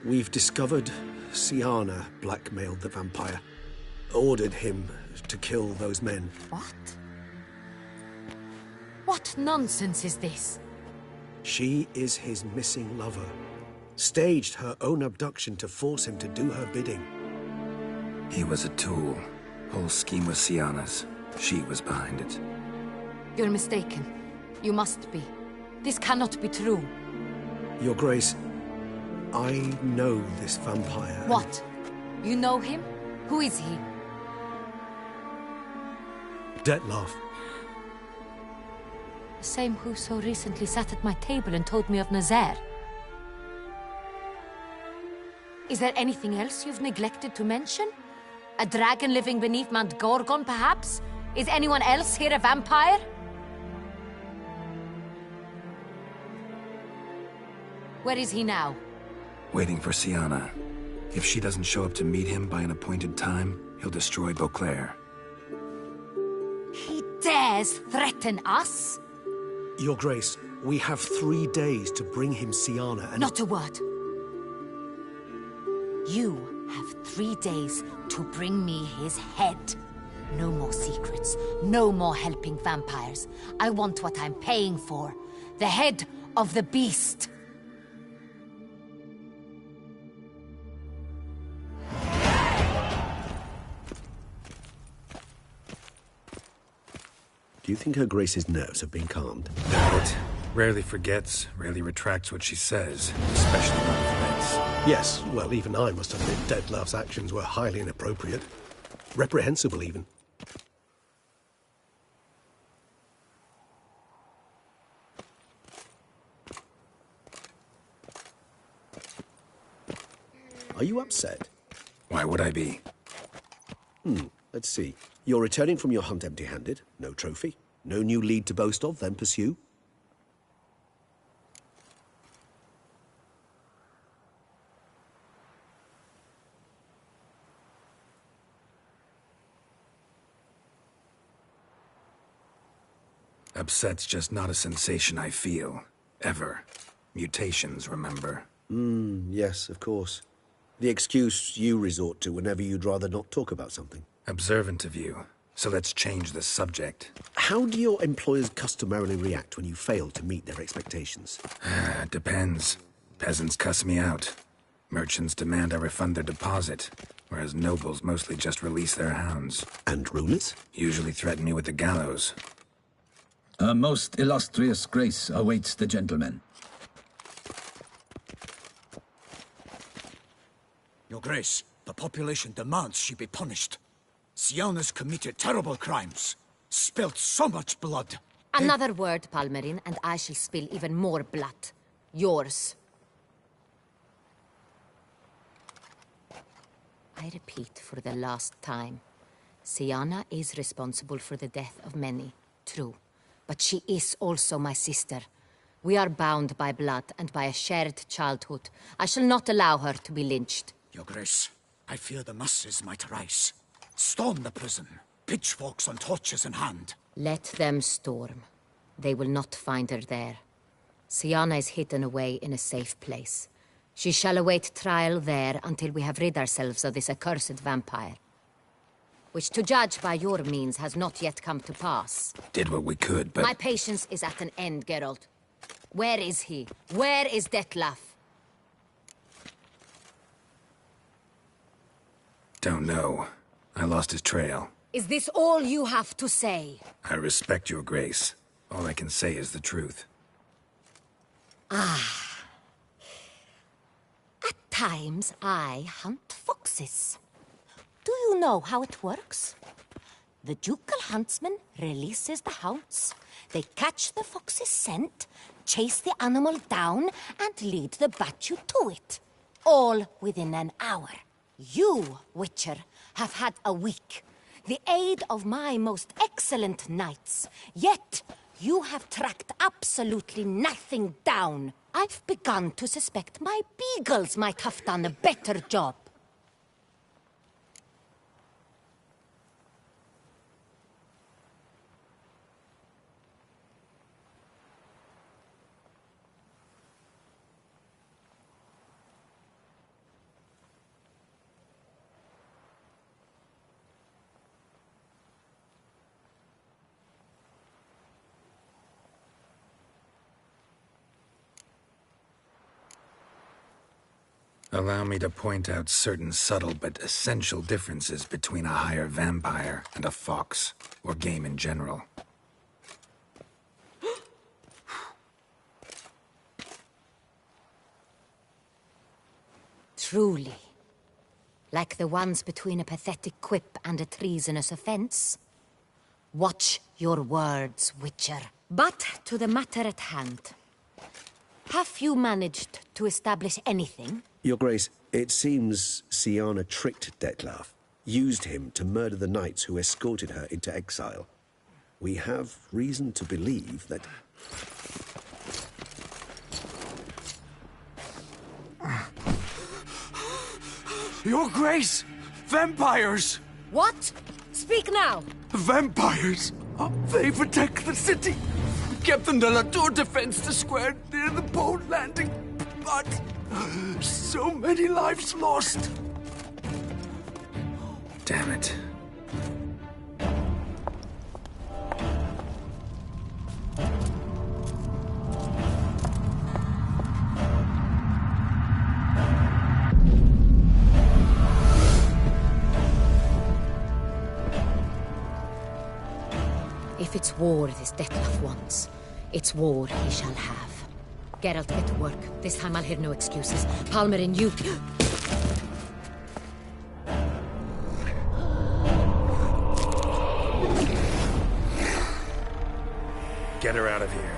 We've discovered Siana blackmailed the vampire. Ordered him to kill those men. What? What nonsense is this? She is his missing lover. Staged her own abduction to force him to do her bidding. He was a tool. Whole scheme was Siana's. She was behind it. You're mistaken. You must be. This cannot be true. Your Grace, I know this vampire. What? You know him? Who is he? Dettlaff. The same who so recently sat at my table and told me of Nazaire. Is there anything else you've neglected to mention? A dragon living beneath Mount Gorgon, perhaps? Is anyone else here a vampire? Where is he now? Waiting for Siana. If she doesn't show up to meet him by an appointed time, he'll destroy Beauclair. He dares threaten us? Your Grace, We have 3 days to bring him Siana and... Not a word. You have 3 days to bring me his head. No more secrets. No more helping vampires. I want what I'm paying for. The head of the beast. Do you think Her Grace's nerves have been calmed? Doubt it. Rarely forgets, rarely retracts what she says, especially on threats. Yes, well, even I must admit Dettlaff's actions were highly inappropriate. Reprehensible, even. Are you upset? Why would I be? Let's see. You're returning from your hunt empty-handed. No trophy. No new lead to boast of, then pursue. Upset's just not a sensation I feel. Ever. Mutations, remember? Yes, of course. The excuse you resort to whenever you'd rather not talk about something. Observant of you. So let's change the subject. How do your employers customarily react when you fail to meet their expectations? Depends. Peasants cuss me out. Merchants demand I refund their deposit, whereas nobles mostly just release their hounds. And rulers? Usually threaten me with the gallows. A most illustrious grace awaits the gentleman. Your Grace, the population demands she be punished. Siana's committed terrible crimes. Spilt so much blood. Another word, Palmerin, and I shall spill even more blood. Yours. I repeat for the last time. Siana is responsible for the death of many, true. But she is also my sister. We are bound by blood and by a shared childhood. I shall not allow her to be lynched. Your Grace, I fear the masses might rise. Storm the prison, pitchforks and torches in hand. Let them storm. They will not find her there. Siana is hidden away in a safe place. She shall await trial there until we have rid ourselves of this accursed vampire. Which, to judge by your means, has not yet come to pass. Did what we could, but... My patience is at an end, Geralt. Where is he? Where is Dettlaff? Don't know. I lost his trail. Is this all you have to say? I respect your grace. All I can say is the truth. At times, I hunt foxes. Do you know how it works? The ducal huntsman releases the hounds. They catch the fox's scent, chase the animal down, and lead the battue to it. All within an hour. You, Witcher, have had a week. The aid of my most excellent knights. Yet, you have tracked absolutely nothing down. I've begun to suspect my beagles might have done a better job. Allow me to point out certain subtle but essential differences between a higher vampire and a fox, or game in general. Truly. Like the ones between a pathetic quip and a treasonous offense. Watch your words, Witcher. But to the matter at hand. Have you managed to establish anything? Your Grace, it seems Siana tricked Dettlaff, used him to murder the knights who escorted her into exile. We have reason to believe that... Your Grace! Vampires! What? Speak now! Vampires! They protect the city! kept the Nullador defense to square near the boat landing, but so many lives lost. Damn it. If it's war this Dettlaff wants, it's war he shall have. Geralt, get to work. This time I'll hear no excuses. Palmer and you... Get her out of here.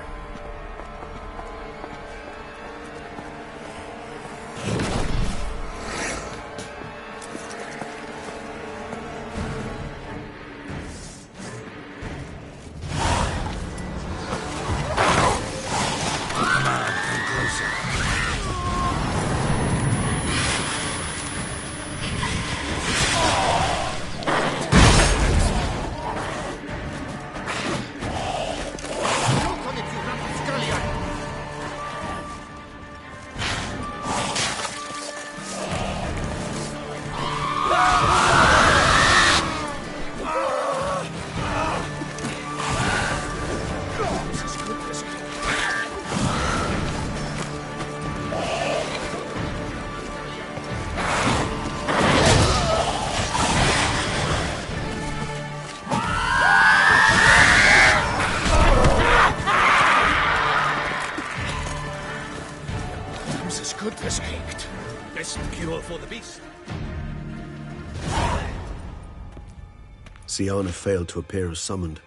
Syanna failed to appear as summoned.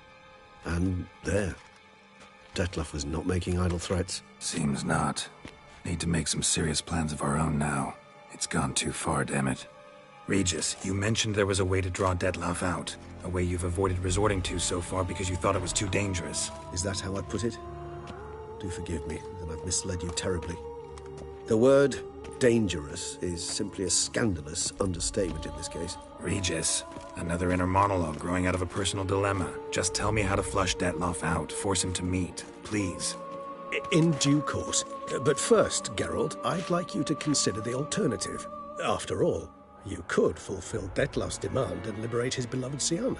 And there. Dettlaff was not making idle threats. Seems not. Need to make some serious plans of our own now. It's gone too far, damn it. Regis, you mentioned there was a way to draw Dettlaff out. A way you've avoided resorting to so far because you thought it was too dangerous. Is that how I put it? Do forgive me, that I've misled you terribly. The word dangerous is simply a scandalous understatement in this case. Regis, another inner monologue growing out of a personal dilemma. Just tell me how to flush Dettlaff out, force him to meet, please. In due course. But first, Geralt, I'd like you to consider the alternative. After all, you could fulfill Dettlaff's demand and liberate his beloved Syanna.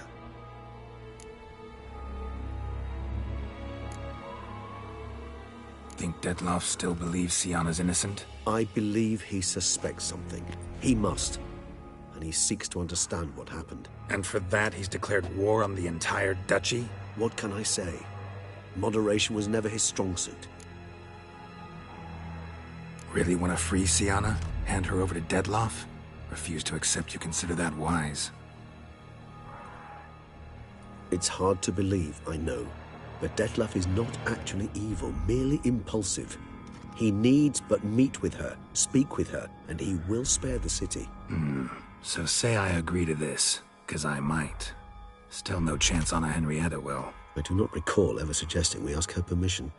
Think Dettlaff still believes Syanna's innocent? I believe he suspects something. He must. And he seeks to understand what happened. And for that he's declared war on the entire duchy? What can I say? Moderation was never his strong suit. Really want to free Syanna? Hand her over to Dettlaff? Refuse to accept you consider that wise. It's hard to believe, I know. But Dettlaff is not actually evil, merely impulsive. He needs but meet with her, speak with her, and he will spare the city. So say I agree to this, 'cause I might. Still no chance Anna Henrietta will. I do not recall ever suggesting we ask her permission.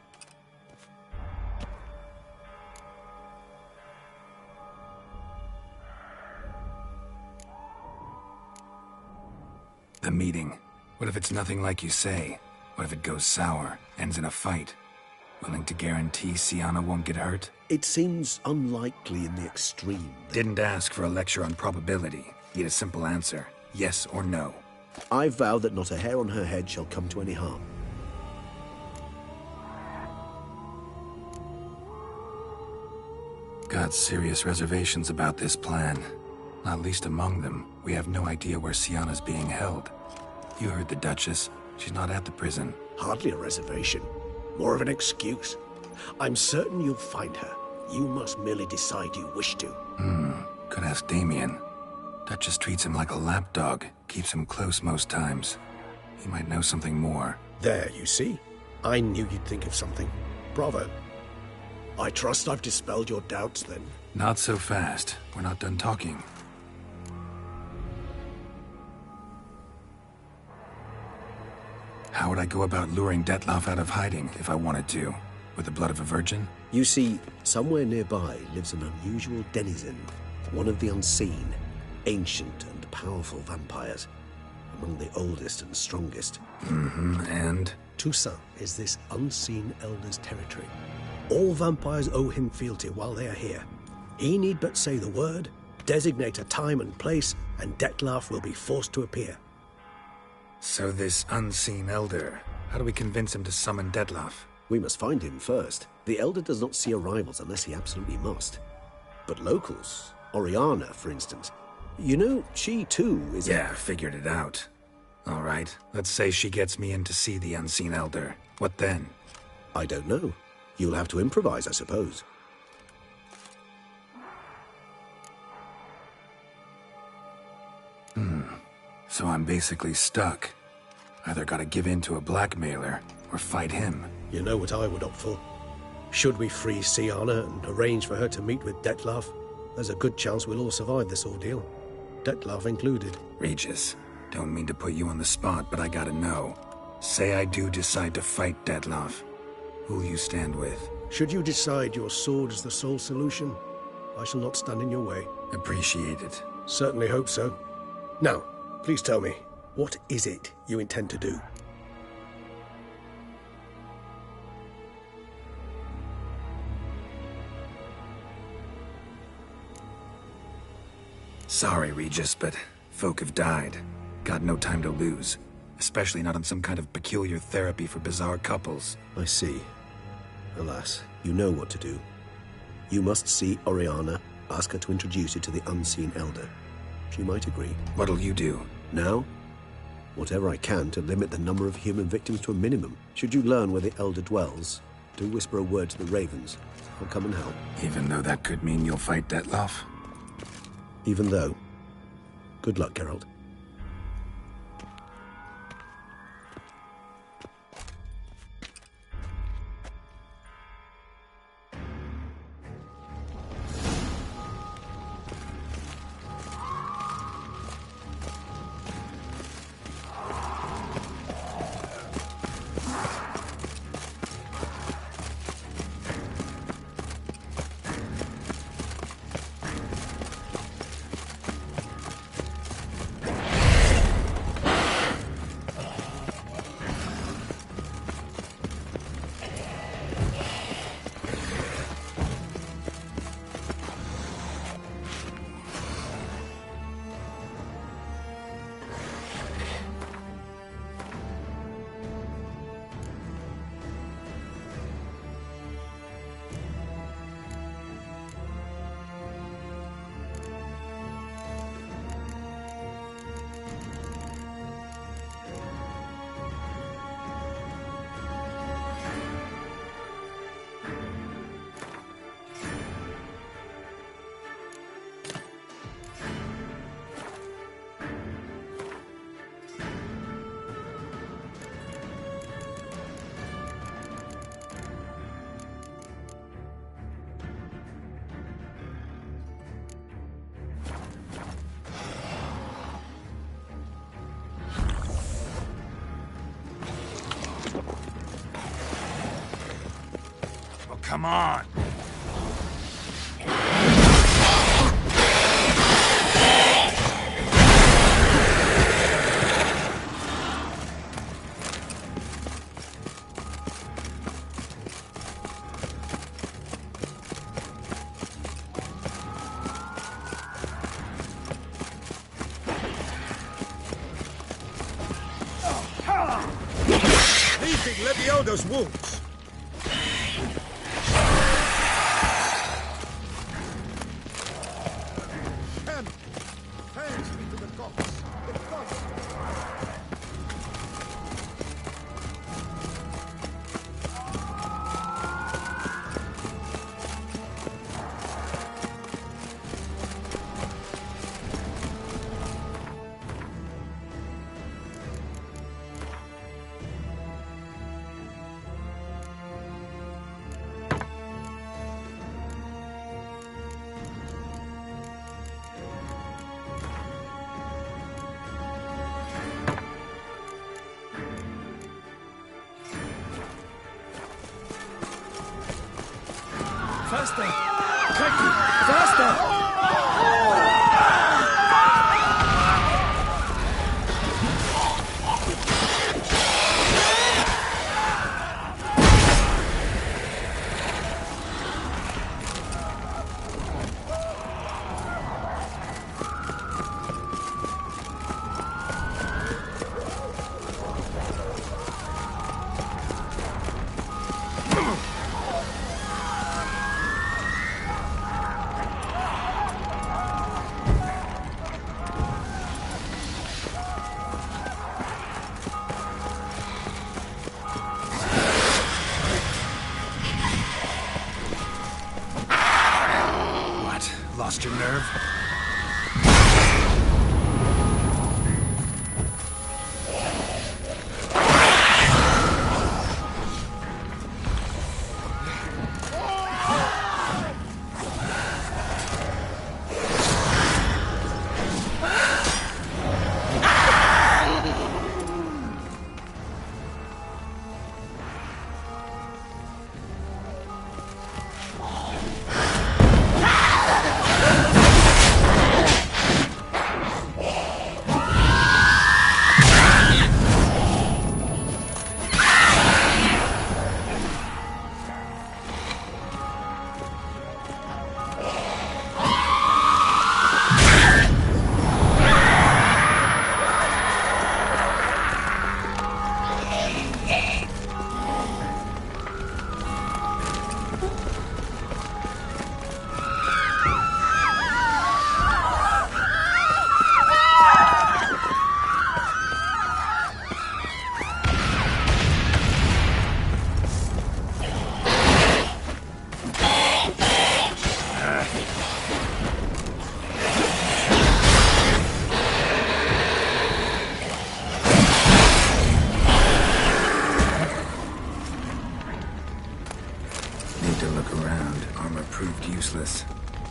The meeting. What if it's nothing like you say? What if it goes sour, ends in a fight? Willing to guarantee Syanna won't get hurt? It seems unlikely in the extreme. Didn't ask for a lecture on probability. Need a simple answer. Yes or no. I vow that not a hair on her head shall come to any harm. Got serious reservations about this plan. Not least among them, we have no idea where Syanna's being held. You heard the Duchess. She's not at the prison. Hardly a reservation. More of an excuse. I'm certain you'll find her. You must merely decide you wish to. Could ask Damien. Duchess treats him like a lapdog. Keeps him close most times. He might know something more. There, you see? I knew you'd think of something. Bravo. I trust I've dispelled your doubts, then. Not so fast. We're not done talking. How would I go about luring Dettlaff out of hiding if I wanted to? With the blood of a virgin? You see, somewhere nearby lives an unusual denizen. One of the unseen, ancient and powerful vampires. Among the oldest and strongest. And? Toussaint is this unseen elder's territory. All vampires owe him fealty while they are here. He need but say the word, designate a time and place, and Dettlaff will be forced to appear. So this unseen elder, how do we convince him to summon Dettlaff? We must find him first. The elder does not see arrivals unless he absolutely must. But locals, Oriana, for instance, you know, she too is... Yeah, figured it out. All right, let's say she gets me in to see the unseen elder. What then? I don't know. You'll have to improvise, I suppose. So I'm basically stuck. Either gotta give in to a blackmailer, or fight him. You know what I would opt for. Should we free Siana and arrange for her to meet with Dettlaff, there's a good chance we'll all survive this ordeal. Dettlaff included. Regis, don't mean to put you on the spot, but I gotta know. Say I do decide to fight Dettlaff. Who'll you stand with? Should you decide your sword is the sole solution, I shall not stand in your way. Appreciate it. Certainly hope so. Now, please tell me, what is it you intend to do? Sorry, Regis, but folk have died. Got no time to lose. Especially not on some kind of peculiar therapy for bizarre couples. I see. Alas, you know what to do. You must see Oriana, ask her to introduce you to the unseen elder. She might agree. What'll you do? Now? Whatever I can to limit the number of human victims to a minimum. Should you learn where the elder dwells, do whisper a word to the ravens. I'll come and help. Even though that could mean you'll fight Dettlaff? Even though. Good luck, Geralt. Come on! Leaping Levioda's wounds! Faster! Quickly! Faster! lost your nerve?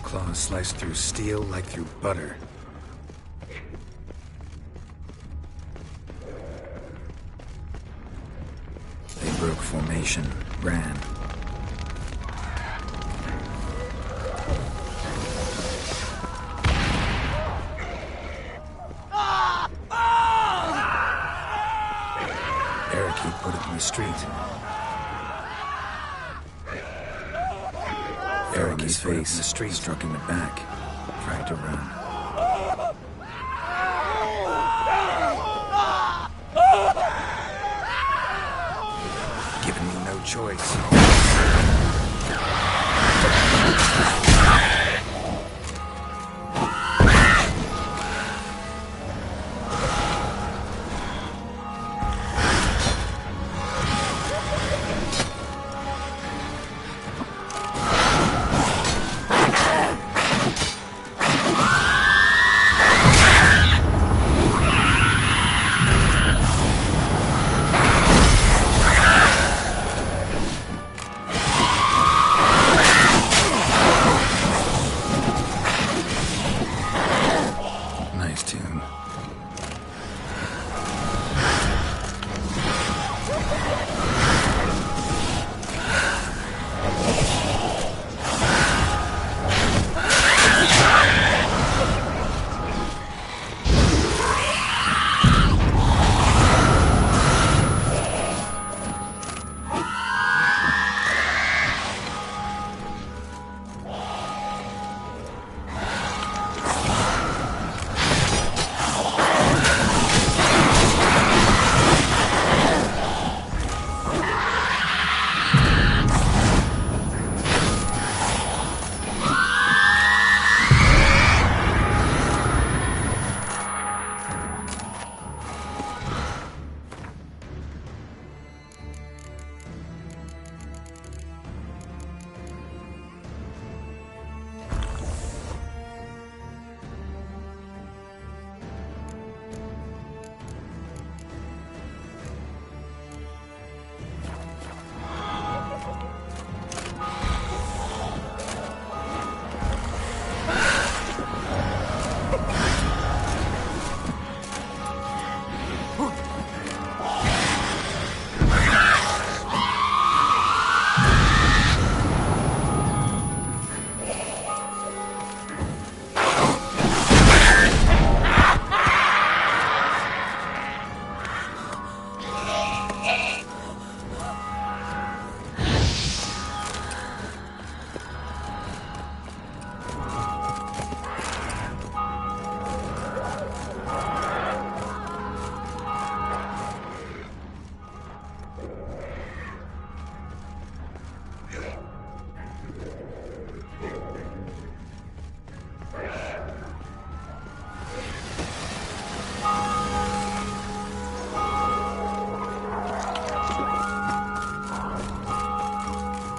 Claws sliced through steel like through butter. They broke formation, ran. Parakeet put it in the street. His face in the street, struck in the back, tried to run. Giving me no choice.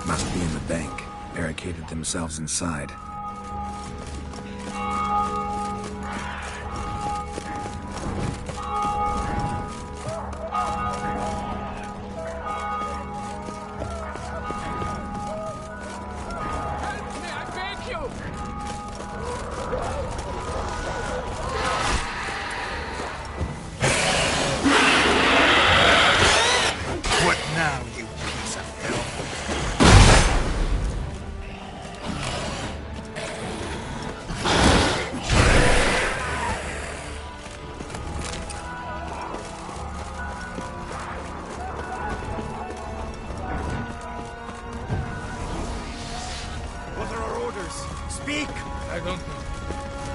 Must be in the bank. Barricaded themselves inside.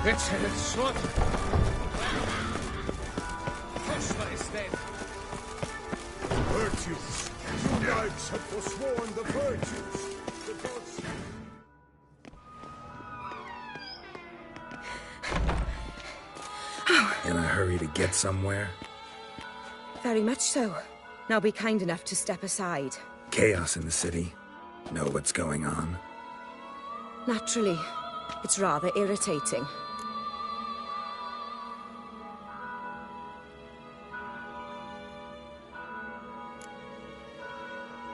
Schott! Köstler is dead. Virtues! You knights have forsworn the virtues! The gods... In a hurry to get somewhere? Very much so. Now be kind enough to step aside. Chaos in the city. Know what's going on? Naturally. It's rather irritating.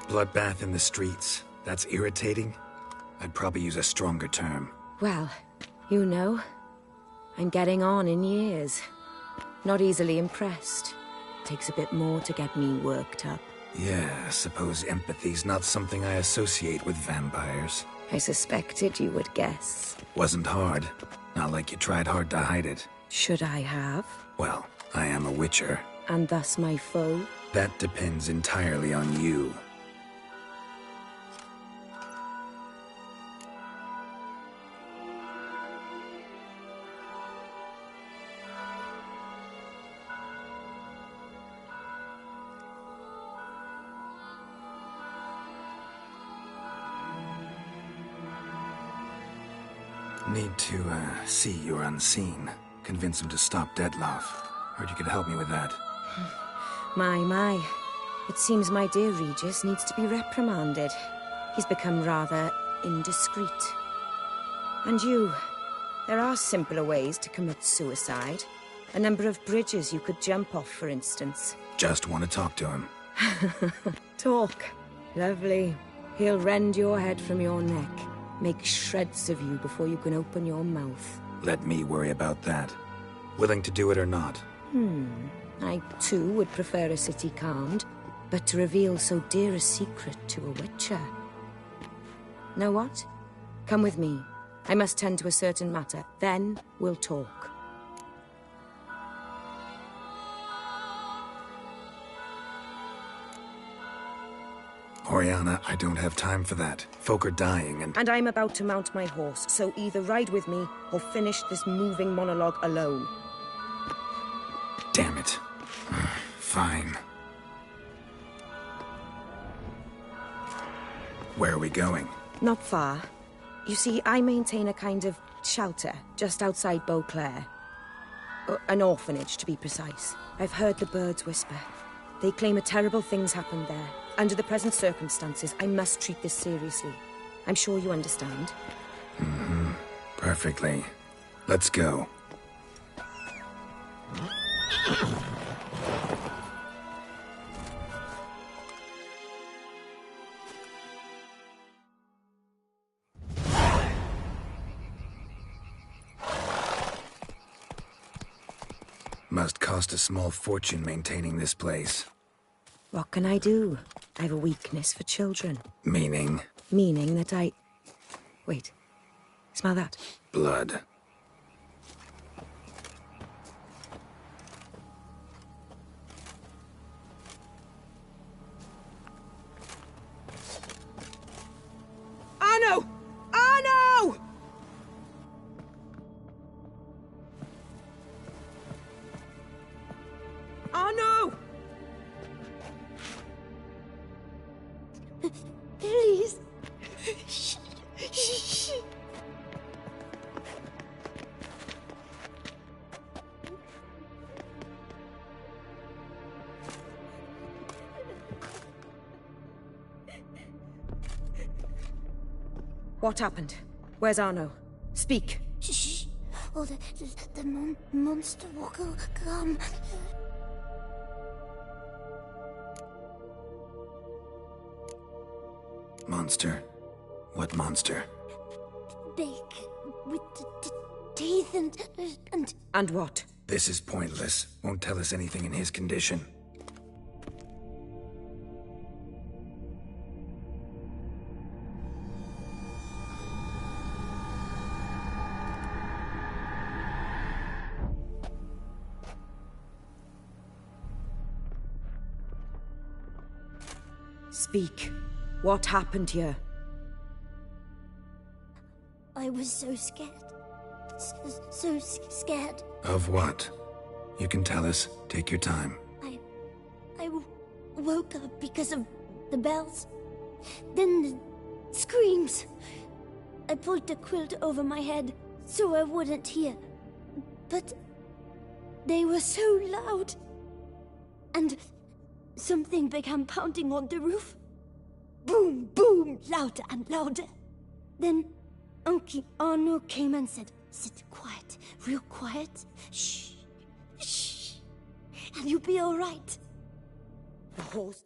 Bloodbath in the streets. That's irritating? I'd probably use a stronger term. Well, you know, I'm getting on in years. Not easily impressed. Takes a bit more to get me worked up. Yeah, I suppose empathy's not something I associate with vampires. I suspected you would guess. Wasn't hard. Not like you tried hard to hide it. Should I have? Well, I am a witcher. And thus my foe? That depends entirely on you. Need to, see you're unseen. Convince him to stop Dettlaff. Heard you could help me with that. My. It seems my dear Regis needs to be reprimanded. He's become rather indiscreet. And you, there are simpler ways to commit suicide. A number of bridges you could jump off, for instance. Just want to talk to him. Talk. Lovely. He'll rend your head from your neck. Make shreds of you before you can open your mouth. Let me worry about that. Willing to do it or not? I, too, would prefer a city calmed, but to reveal so dear a secret to a witcher. Know what? Come with me. I must tend to a certain matter. Then we'll talk. Oriana, I don't have time for that. Folk are dying And I'm about to mount my horse, so either ride with me or finish this moving monologue alone. Damn it. Fine. Where are we going? Not far. You see, I maintain a kind of shelter just outside Beauclair. An orphanage, to be precise. I've heard the birds whisper. They claim a terrible thing's happened there. Under the present circumstances, I must treat this seriously. I'm sure you understand. Perfectly. Let's go. Must cost a small fortune maintaining this place. What can I do? I have a weakness for children. Meaning? Meaning that I... Wait. Smell that? Blood. Arno! Arno! Arno! Please. What happened? Where's Arno? Speak. Shh. Oh, the monster will come. Monster? What monster? Big, with teeth and... And what? This is pointless. Won't tell us anything in his condition. Speak. What happened here? I was so scared. so scared. Of what? You can tell us. Take your time. I woke up because of the bells. Then the screams. I pulled the quilt over my head so I wouldn't hear. But they were so loud. And something began pounding on the roof. Boom, boom, louder and louder. Then Uncle Arno came and said, "Sit quiet, real quiet. Shh, shh, and you'll be all right." The horse